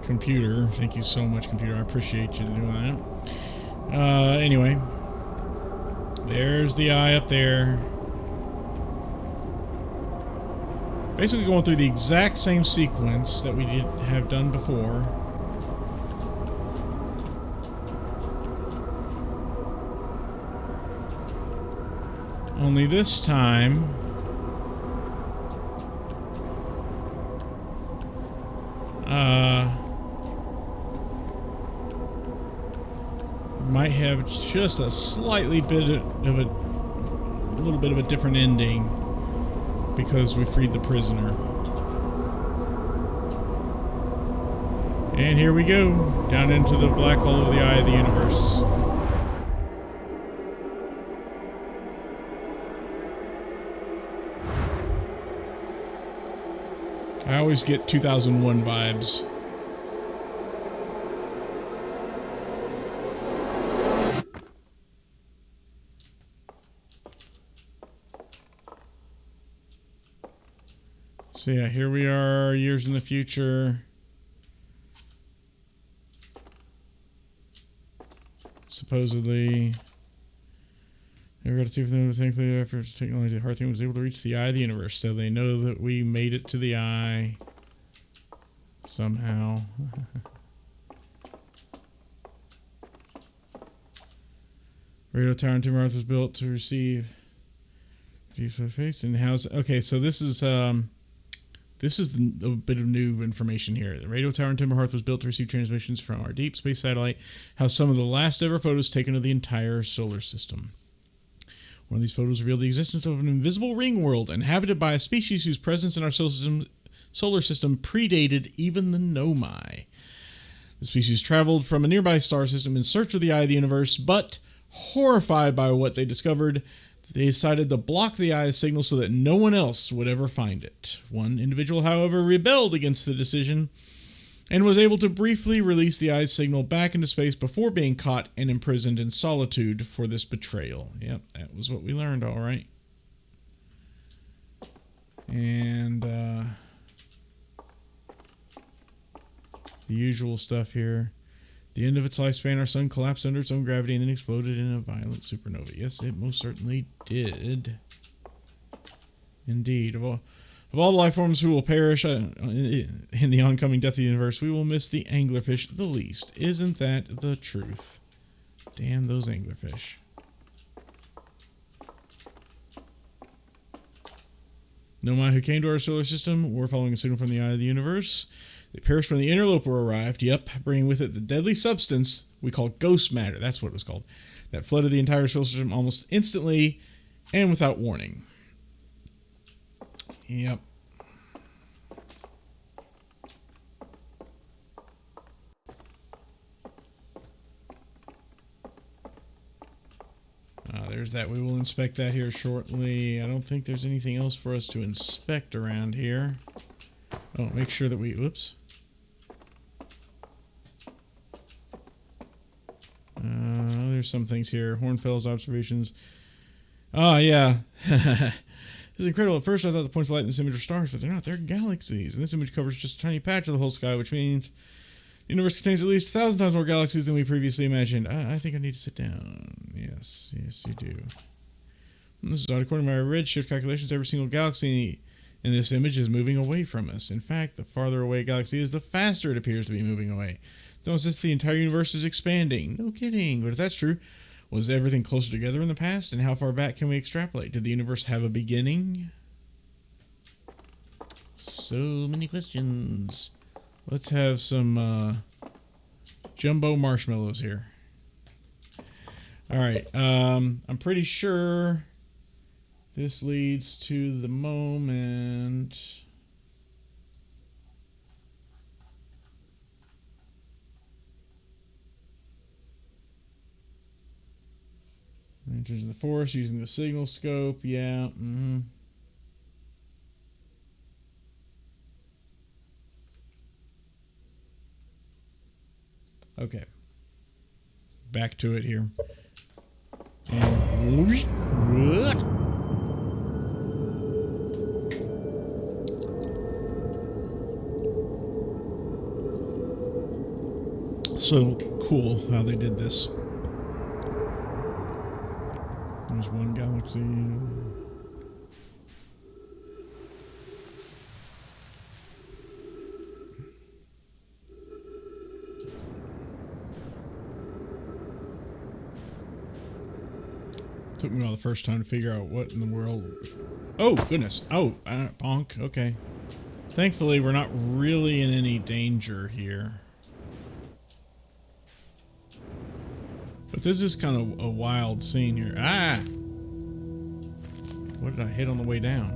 computer. Thank you so much, computer. I appreciate you doing that. Anyway, there's the eye up there. Basically going through the exact same sequence that we have done before. Only this time, might have just a slightly bit of a little bit of a different ending because we freed the prisoner. And here we go, down into the black hole of the eye of the universe. I always get 2001 vibes. So yeah, here we are, years in the future. Supposedly. Never got to see if them, thankfully, after technology, the hard thing was able to reach the eye of the universe, so they know that we made it to the eye somehow. Radio tower in Timor was built to receive face and how's okay. So this is a bit of new information here. The radio tower in Timberhearth was built to receive transmissions from our deep space satellite. Has some of the last ever photos taken of the entire solar system. One of these photos revealed the existence of an invisible ring world inhabited by a species whose presence in our solar system predated even the Nomai. The species traveled from a nearby star system in search of the eye of the universe, but horrified by what they discovered, they decided to block the eye's signal so that no one else would ever find it. One individual, however, rebelled against the decision and was able to briefly release the eye's signal back into space before being caught and imprisoned in solitude for this betrayal. Yep, that was what we learned, all right. And the usual stuff here. The end of its lifespan, our sun collapsed under its own gravity and then exploded in a violent supernova. Yes, it most certainly did. Indeed. Of all the life forms who will perish in the oncoming death of the universe, we will miss the anglerfish the least. Isn't that the truth? Damn those anglerfish. Nomai who came to our solar system were following a signal from the eye of the universe. They perished when the interloper arrived, bringing with it the deadly substance we call ghost matter. That's what it was called. That flooded the entire solar system almost instantly and without warning. Yep. There's that. We will inspect that here shortly. I don't think there's anything else for us to inspect around here. Oh, make sure that we... Whoops. There's some things here. Hornfels observations. Oh, yeah. This is incredible. At first, I thought the points of light in this image are stars, but they're not. They're galaxies. And this image covers just a tiny patch of the whole sky, which means the universe contains at least 1,000 times more galaxies than we previously imagined. I think I need to sit down. Yes, you do. This is odd. According to my redshift calculations, every single galaxy in this image is moving away from us. In fact, the farther away a galaxy is, the faster it appears to be moving away. It's almost as if the entire universe is expanding. No kidding. But if that's true, was everything closer together in the past? And how far back can we extrapolate? Did the universe have a beginning? So many questions. Let's have some jumbo marshmallows here. All right. I'm pretty sure this leads to the moment. Enters the forest using the signal scope. Yeah. Okay. Back to it here. And so cool how they did this. There's one galaxy. Took me all the first time to figure out what in the world. Oh, goodness. Oh, bonk. Okay. Thankfully, we're not really in any danger here. But this is kind of a wild scene here. Ah! What did I hit on the way down?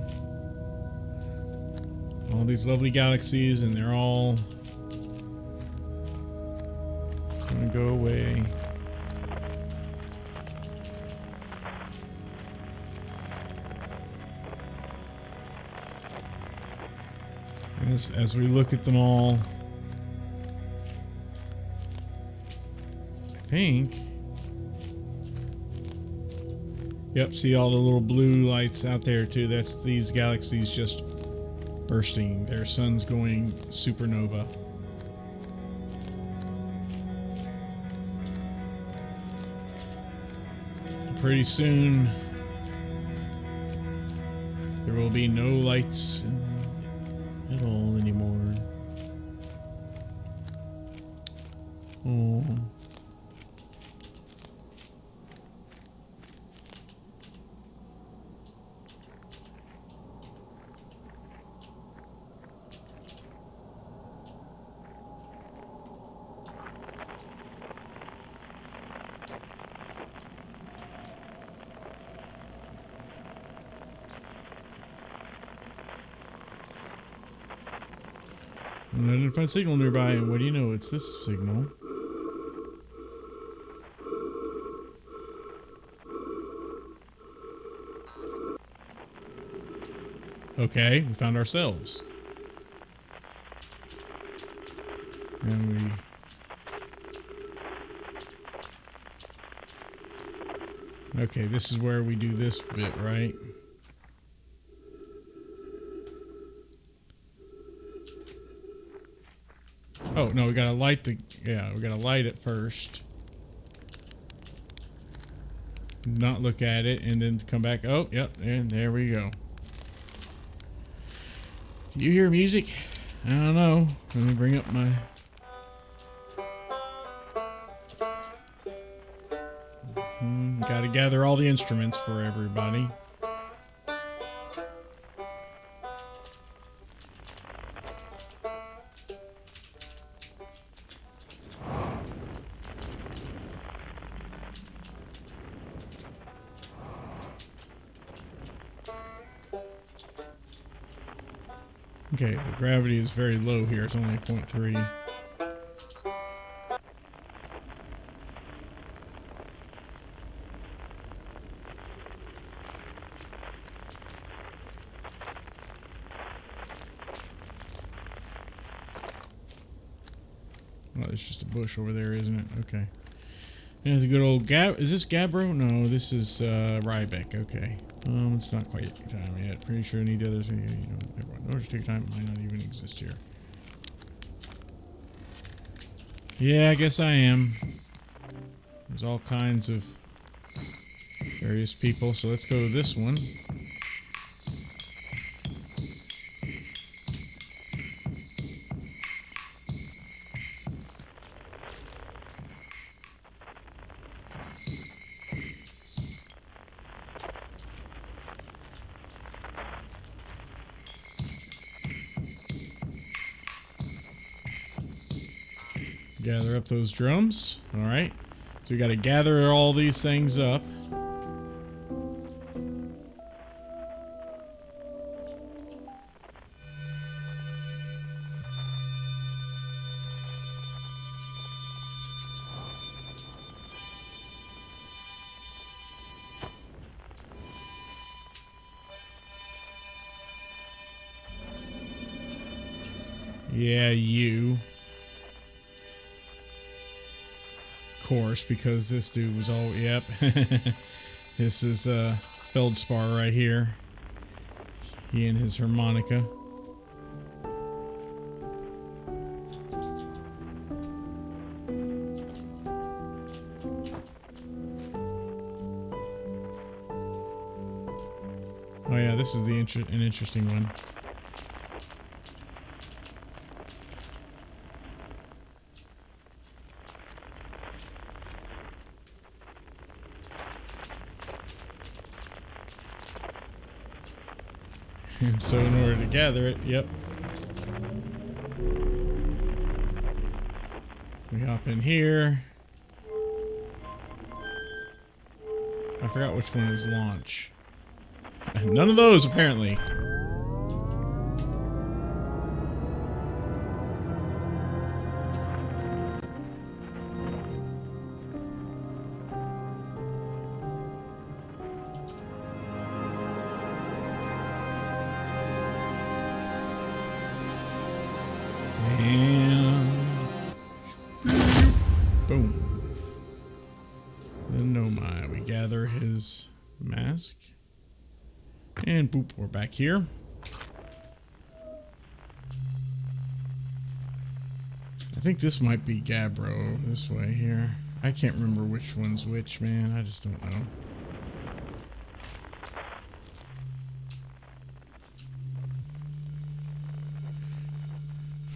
All these lovely galaxies, and they're all gonna go away. As we look at them all, I think. Yep, see all the little blue lights out there too? That's these galaxies just bursting. Their sun's going supernova. Pretty soon, there will be no lights at all anymore. Oh. Unidentified signal nearby, and what do you know? It's this signal. Okay, we found ourselves. And we... Okay, this is where we do this bit, right? Oh, no, we gotta light the... Yeah, we gotta light it first. Not look at it, and then come back. Oh, yep, and there we go. You hear music? I don't know. Let me bring up my... Gotta gather all the instruments for everybody. Okay, the gravity is very low here. It's only 0.3. Oh, there's just a bush over there, isn't it? Okay. There's a good old Is this Gabbro? No, this is Rybeck. Okay. It's not quite time yet. Pretty sure I need others. You know, everyone knows take time. It might not even exist here. Yeah, I guess I am. There's all kinds of various people. So let's go to this one. Gather up those drums. All right. So we got to gather all these things up. Yeah, you. Course, because this dude was all... Yep. This is Feldspar right here. He and his harmonica. Oh yeah, this is an interesting one. And so in order to gather it, yep. We hop in here. I forgot which one is launch. None of those, apparently. And boom. The Nomai. We gather his mask. And boop, we're back here. I think this might be Gabbro this way here. I can't remember which one's which, man. I just don't know.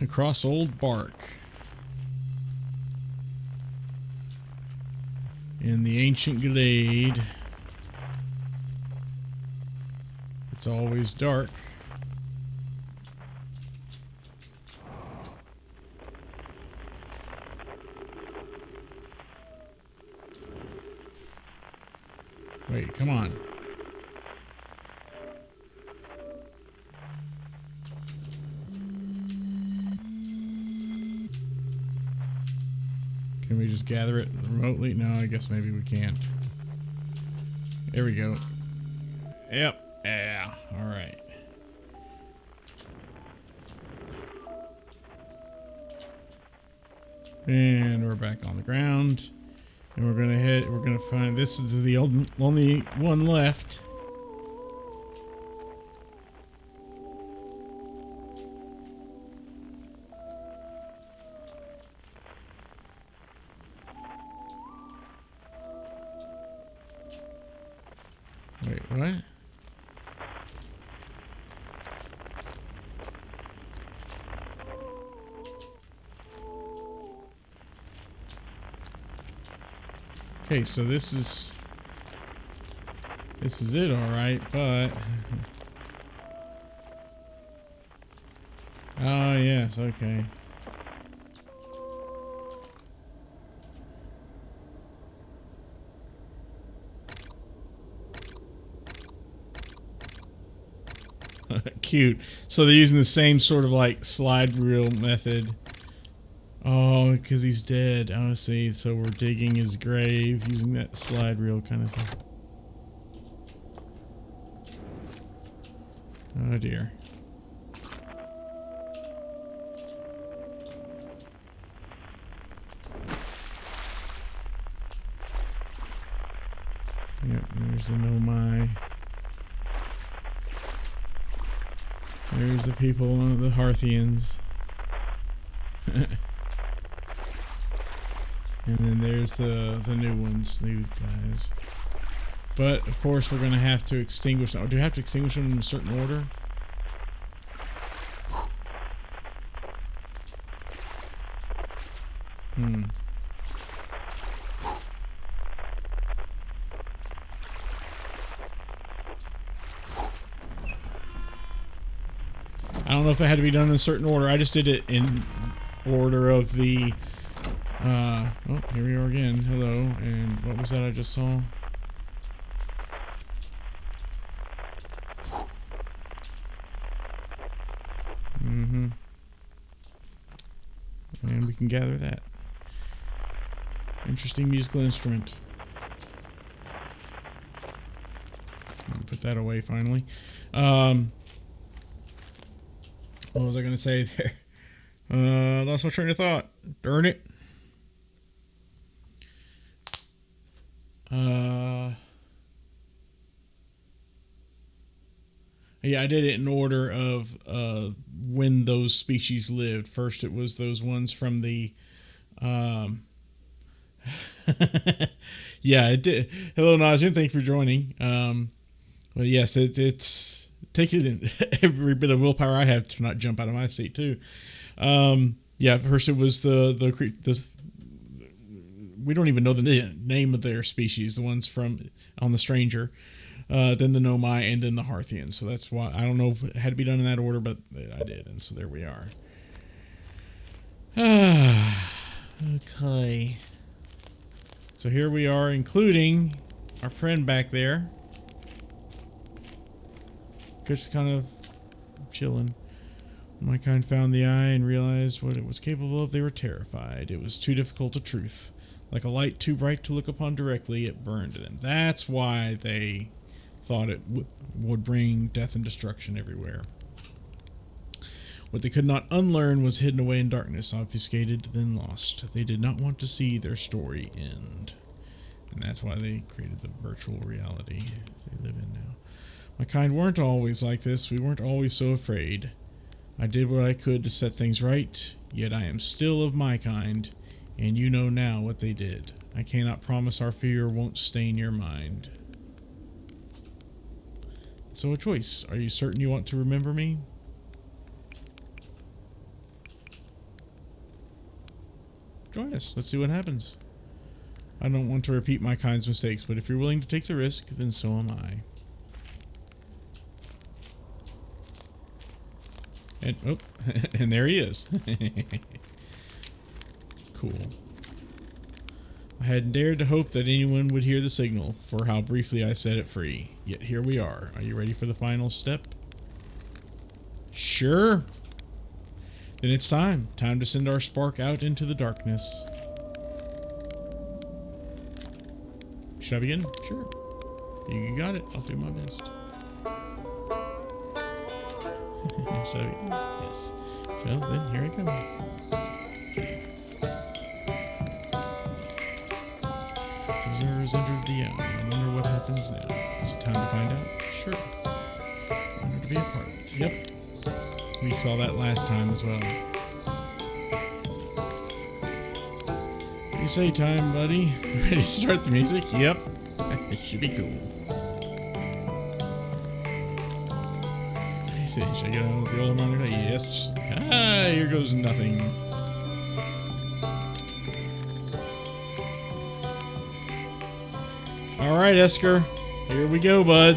Across Old Bark. In the ancient glade. It's always dark. Wait, come on. Can we just gather it remotely? No, I guess maybe we can't. There we go. Yep. Yeah. All right. And we're back on the ground. And we're gonna hit. We're gonna find. This is the only one left. Wait, what? Okay, so this is it, all right, but oh yes, okay. Cute. So they're using the same sort of like slide reel method. Oh, because he's dead. I see. So we're digging his grave using that slide reel kind of thing. Oh dear. Yep, there's the Nomai. There's the people, the Hearthians. And then there's the new ones, new guys. But of course we're gonna have to extinguish them. Do we have to extinguish them in a certain order? I don't know if it had to be done in a certain order. I just did it in order of the oh, here we are again. Hello. And what was that I just saw? And we can gather that. Interesting musical instrument. Put that away finally. What was I going to say there? Lost my train of thought. Darn it. Yeah, I did it in order of when those species lived. First, it was those ones from the. Yeah, it did. Hello, Najim. Thank you for joining. Well, yes, it's taking every bit of willpower I have to not jump out of my seat too. Yeah, first it was the we don't even know the name of their species. The ones from on the Stranger. then the Nomai, and then the Hearthians. So that's why, I don't know if it had to be done in that order, but I did. And so there we are. Okay. So here we are, including our friend back there. Just kind of chilling. My kind found the eye and realized what it was capable of. They were terrified. It was too difficult a truth. Like a light too bright to look upon directly, it burned them. That's why they thought it would bring death and destruction everywhere. What they could not unlearn was hidden away in darkness, obfuscated, then lost. They did not want to see their story end. And that's why they created the virtual reality they live in now. My kind weren't always like this. We weren't always so afraid. I did what I could to set things right, yet I am still of my kind, and you know now what they did. I cannot promise our fear won't stain your mind. So a choice. Are you certain you want to remember me? Join us. Let's see what happens. I don't want to repeat my kind's mistakes, but if you're willing to take the risk, then so am I. And, oh, and there he is. Cool. I hadn't dared to hope that anyone would hear the signal for how briefly I set it free. Yet here we are. Are you ready for the final step? Sure. Then it's time. Time to send our spark out into the darkness. Should I begin? Sure. You got it. I'll do my best. Should I begin? Yes. Well, then here I come. Observers entered the hour. I wonder what happens now. Is it time to find out? Sure. I wonder to be a part of it. Yep. We saw that last time as well. What do you say, time, buddy? Ready to start the music? Yep. It should be cool. Should I get on with the old monitor? Yes. Ah, here goes nothing. Alright, Esker. Here we go, bud.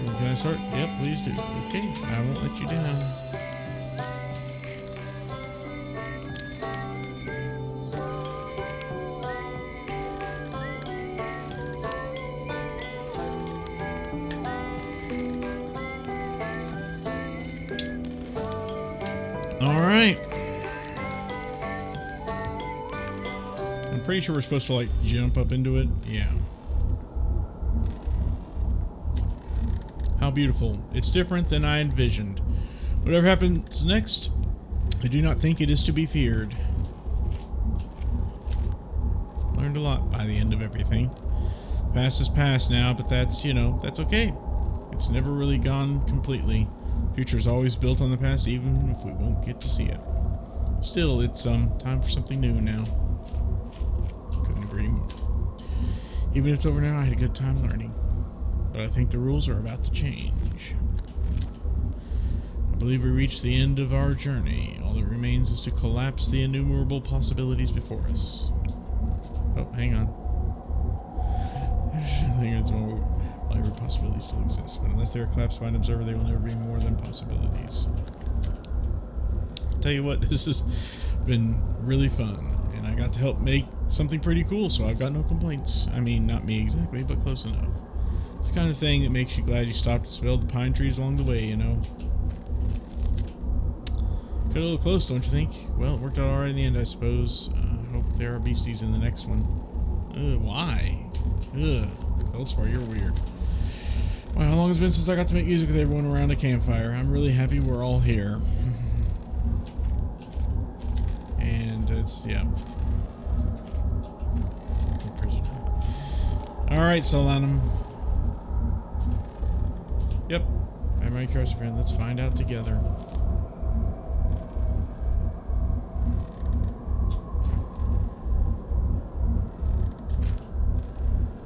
Can I start? Yep, please do. Okay, I won't let you down. Alright. I'm pretty sure we're supposed to, like, jump up into it. Yeah. How beautiful. It's different than I envisioned. Whatever happens next, I do not think it is to be feared. Learned a lot by the end of everything. Past is past now, but that's, you know, that's okay. It's never really gone completely. Future is always built on the past, even if we won't get to see it. Still, it's time for something new now. Couldn't agree more. Even if it's over now, I had a good time learning. But I think the rules are about to change. I believe we reached the end of our journey. All that remains is to collapse the innumerable possibilities before us. Oh, hang on. I think it's one. Every possibility still exists, but unless they are collapsed by an observer, they will never be more than possibilities. I'll tell you what, this has been really fun, and I got to help make something pretty cool, so I've got no complaints. I mean, not me exactly, but close enough. It's the kind of thing that makes you glad you stopped and smelled the pine trees along the way, you know. Got a little close, don't you think? Well, it worked out alright in the end, I suppose. I hope there are beasties in the next one. Why? Feldspar, you're weird. Well, how long has it been since I got to make music with everyone around a campfire? I'm really happy we're all here. And it's, yeah. Alright, Solanum. Yep. I'm my curious friend. Let's find out together.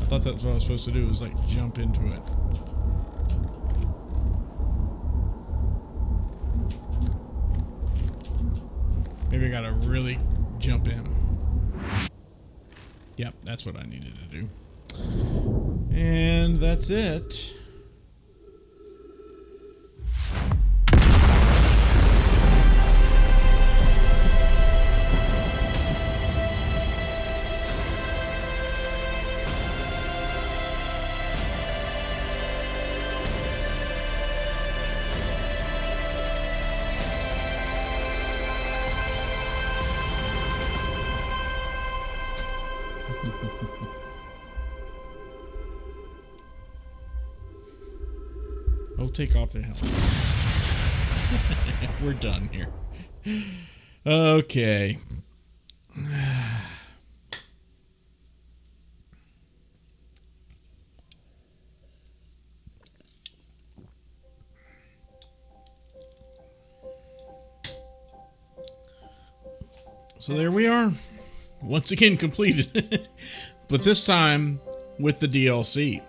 I thought that's what I was supposed to do, was like jump into it. Maybe I gotta really jump in. Yep, that's what I needed to do. And that's it. I'll take off the helmet. We're done here. Okay. So there we are. Once again completed. But this time with the DLC.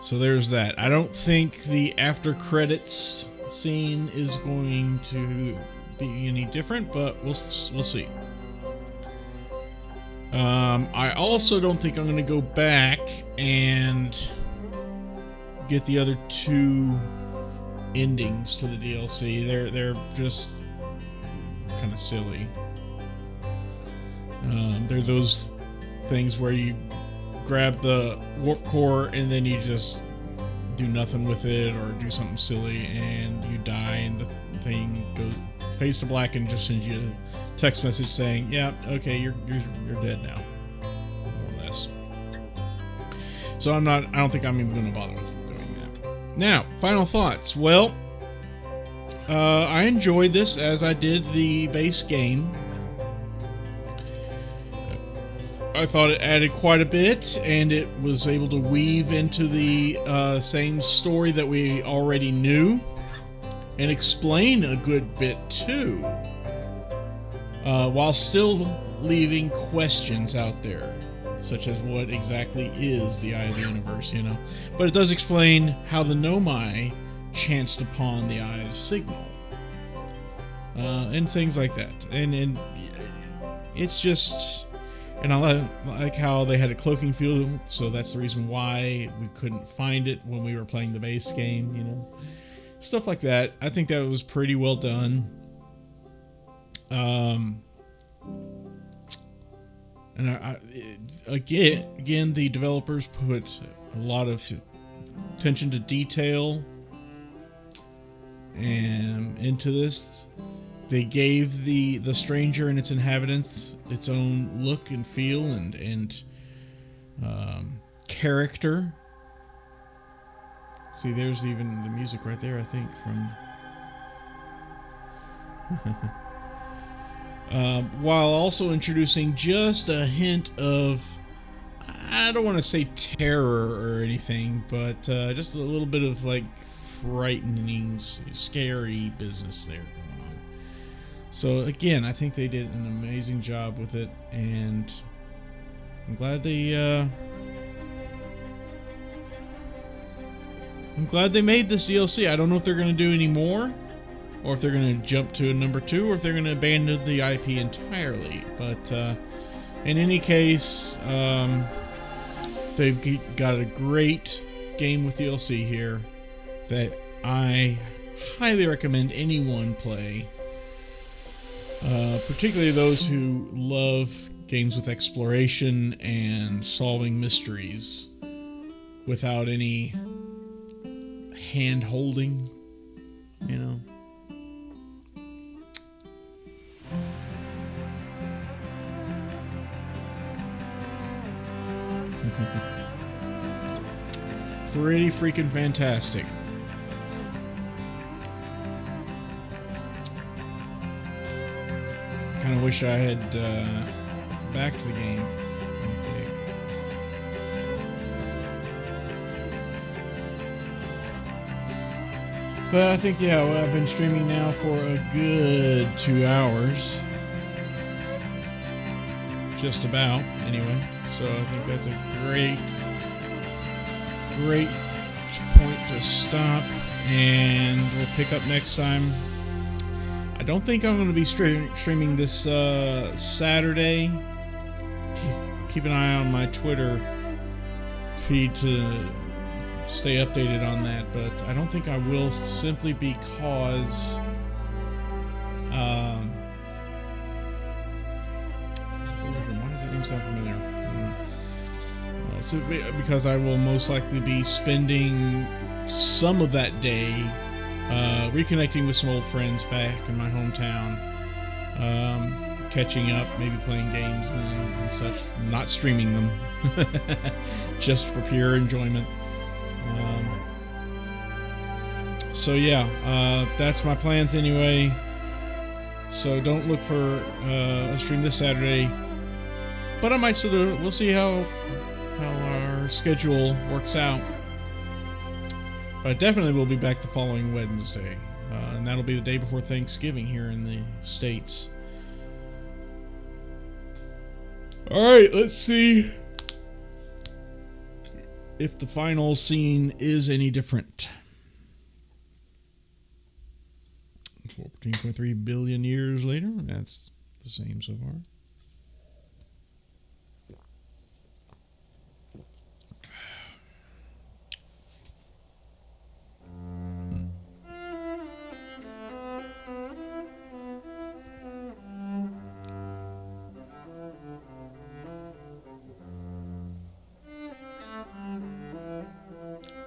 So there's that. I don't think the after credits scene is going to be any different, but we'll see. I also don't think I'm going to go back and get the other two endings to the DLC. They're just kind of silly. They're those things where you grab the warp core and then you just do nothing with it or do something silly and you die and the thing goes fades to black and just sends you a text message saying, yeah, okay, you're dead now, more or less. So I don't think I'm even going to bother with doing that. Now, final thoughts. Well, I enjoyed this as I did the base game. I thought it added quite a bit, and it was able to weave into the same story that we already knew, and explain a good bit too, while still leaving questions out there, such as what exactly is the Eye of the Universe, you know. But it does explain how the Nomai chanced upon the Eye's signal, and things like that, and it's just. And I like how they had a cloaking field, so that's the reason why we couldn't find it when we were playing the base game, you know. Stuff like that. I think that was pretty well done. And again, the developers put a lot of attention to detail and into this. They gave the stranger and its inhabitants its own look and feel and character. See, there's even the music right there, I think, from... while also introducing just a hint of, I don't want to say terror or anything, but just a little bit of, like, frightening, scary business there. So again, I think they did an amazing job with it, and I'm glad they made this DLC. I don't know if they're going to do any more, or if they're going to jump to number 2, or if they're going to abandon the IP entirely. But in any case, they've got a great game with DLC here that I highly recommend anyone play. Particularly those who love games with exploration and solving mysteries without any hand-holding, you know. Pretty freaking fantastic. Kind of wish I had backed the game. But I think, yeah, well, I've been streaming now for a good 2 hours. Just about, anyway. So I think that's a great point to stop. And we'll pick up next time. I don't think I'm going to be streaming this Saturday. Keep an eye on my Twitter feed to stay updated on that, but I don't think I will, simply because why does that name sound familiar? Because I will most likely be spending some of that day reconnecting with some old friends back in my hometown, catching up, maybe playing games and such, not streaming them, just for pure enjoyment. So yeah, that's my plans anyway. So don't look for a stream this Saturday, but I might still do it. We'll see how our schedule works out. But I definitely will be back the following Wednesday, and that'll be the day before Thanksgiving here in the States. Alright, let's see if the final scene is any different. 14.3 billion years later, that's the same so far.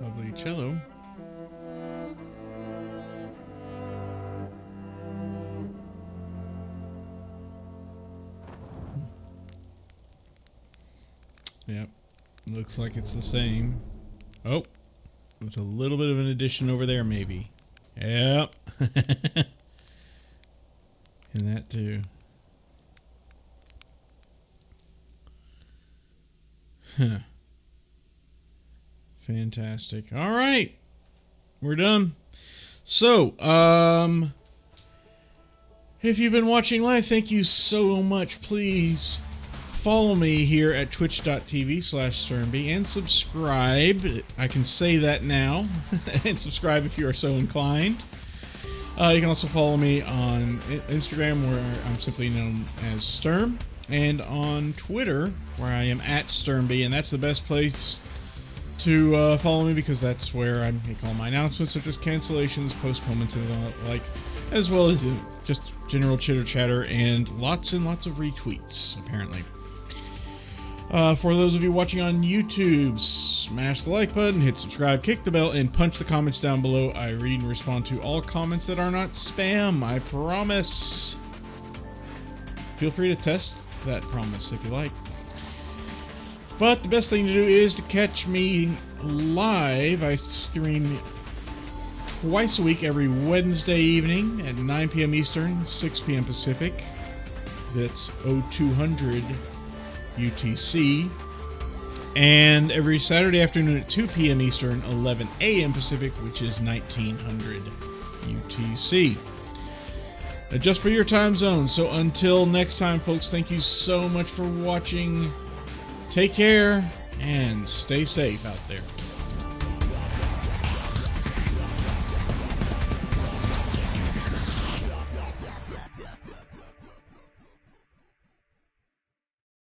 Lovely cello. Yep, looks like it's the same. Oh, there's a little bit of an addition over there, maybe. Yep. And that too. Huh. Fantastic. All right, we're done. So, if you've been watching live, thank you so much. Please follow me here at twitch.tv/SturnB and subscribe. I can say that now. And subscribe if you are so inclined. You can also follow me on Instagram, where I'm simply known as Sturm, and on Twitter, where I am at SturnB, and that's the best place to follow me, because that's where I make all my announcements, such as cancellations, postponements, and the like, as well as just general chitter chatter and lots of retweets, apparently. For those of you watching on YouTube, smash the like button, hit subscribe, kick the bell, and punch the comments down below. I read and respond to all comments that are not spam, I promise. Feel free to test that promise if you like. But the best thing to do is to catch me live. I stream twice a week, every Wednesday evening at 9 p.m. Eastern, 6 p.m. Pacific. That's 0200 UTC. And every Saturday afternoon at 2 p.m. Eastern, 11 a.m. Pacific, which is 1900 UTC. Just for your time zone. So until next time, folks, thank you so much for watching. Take care and stay safe out there.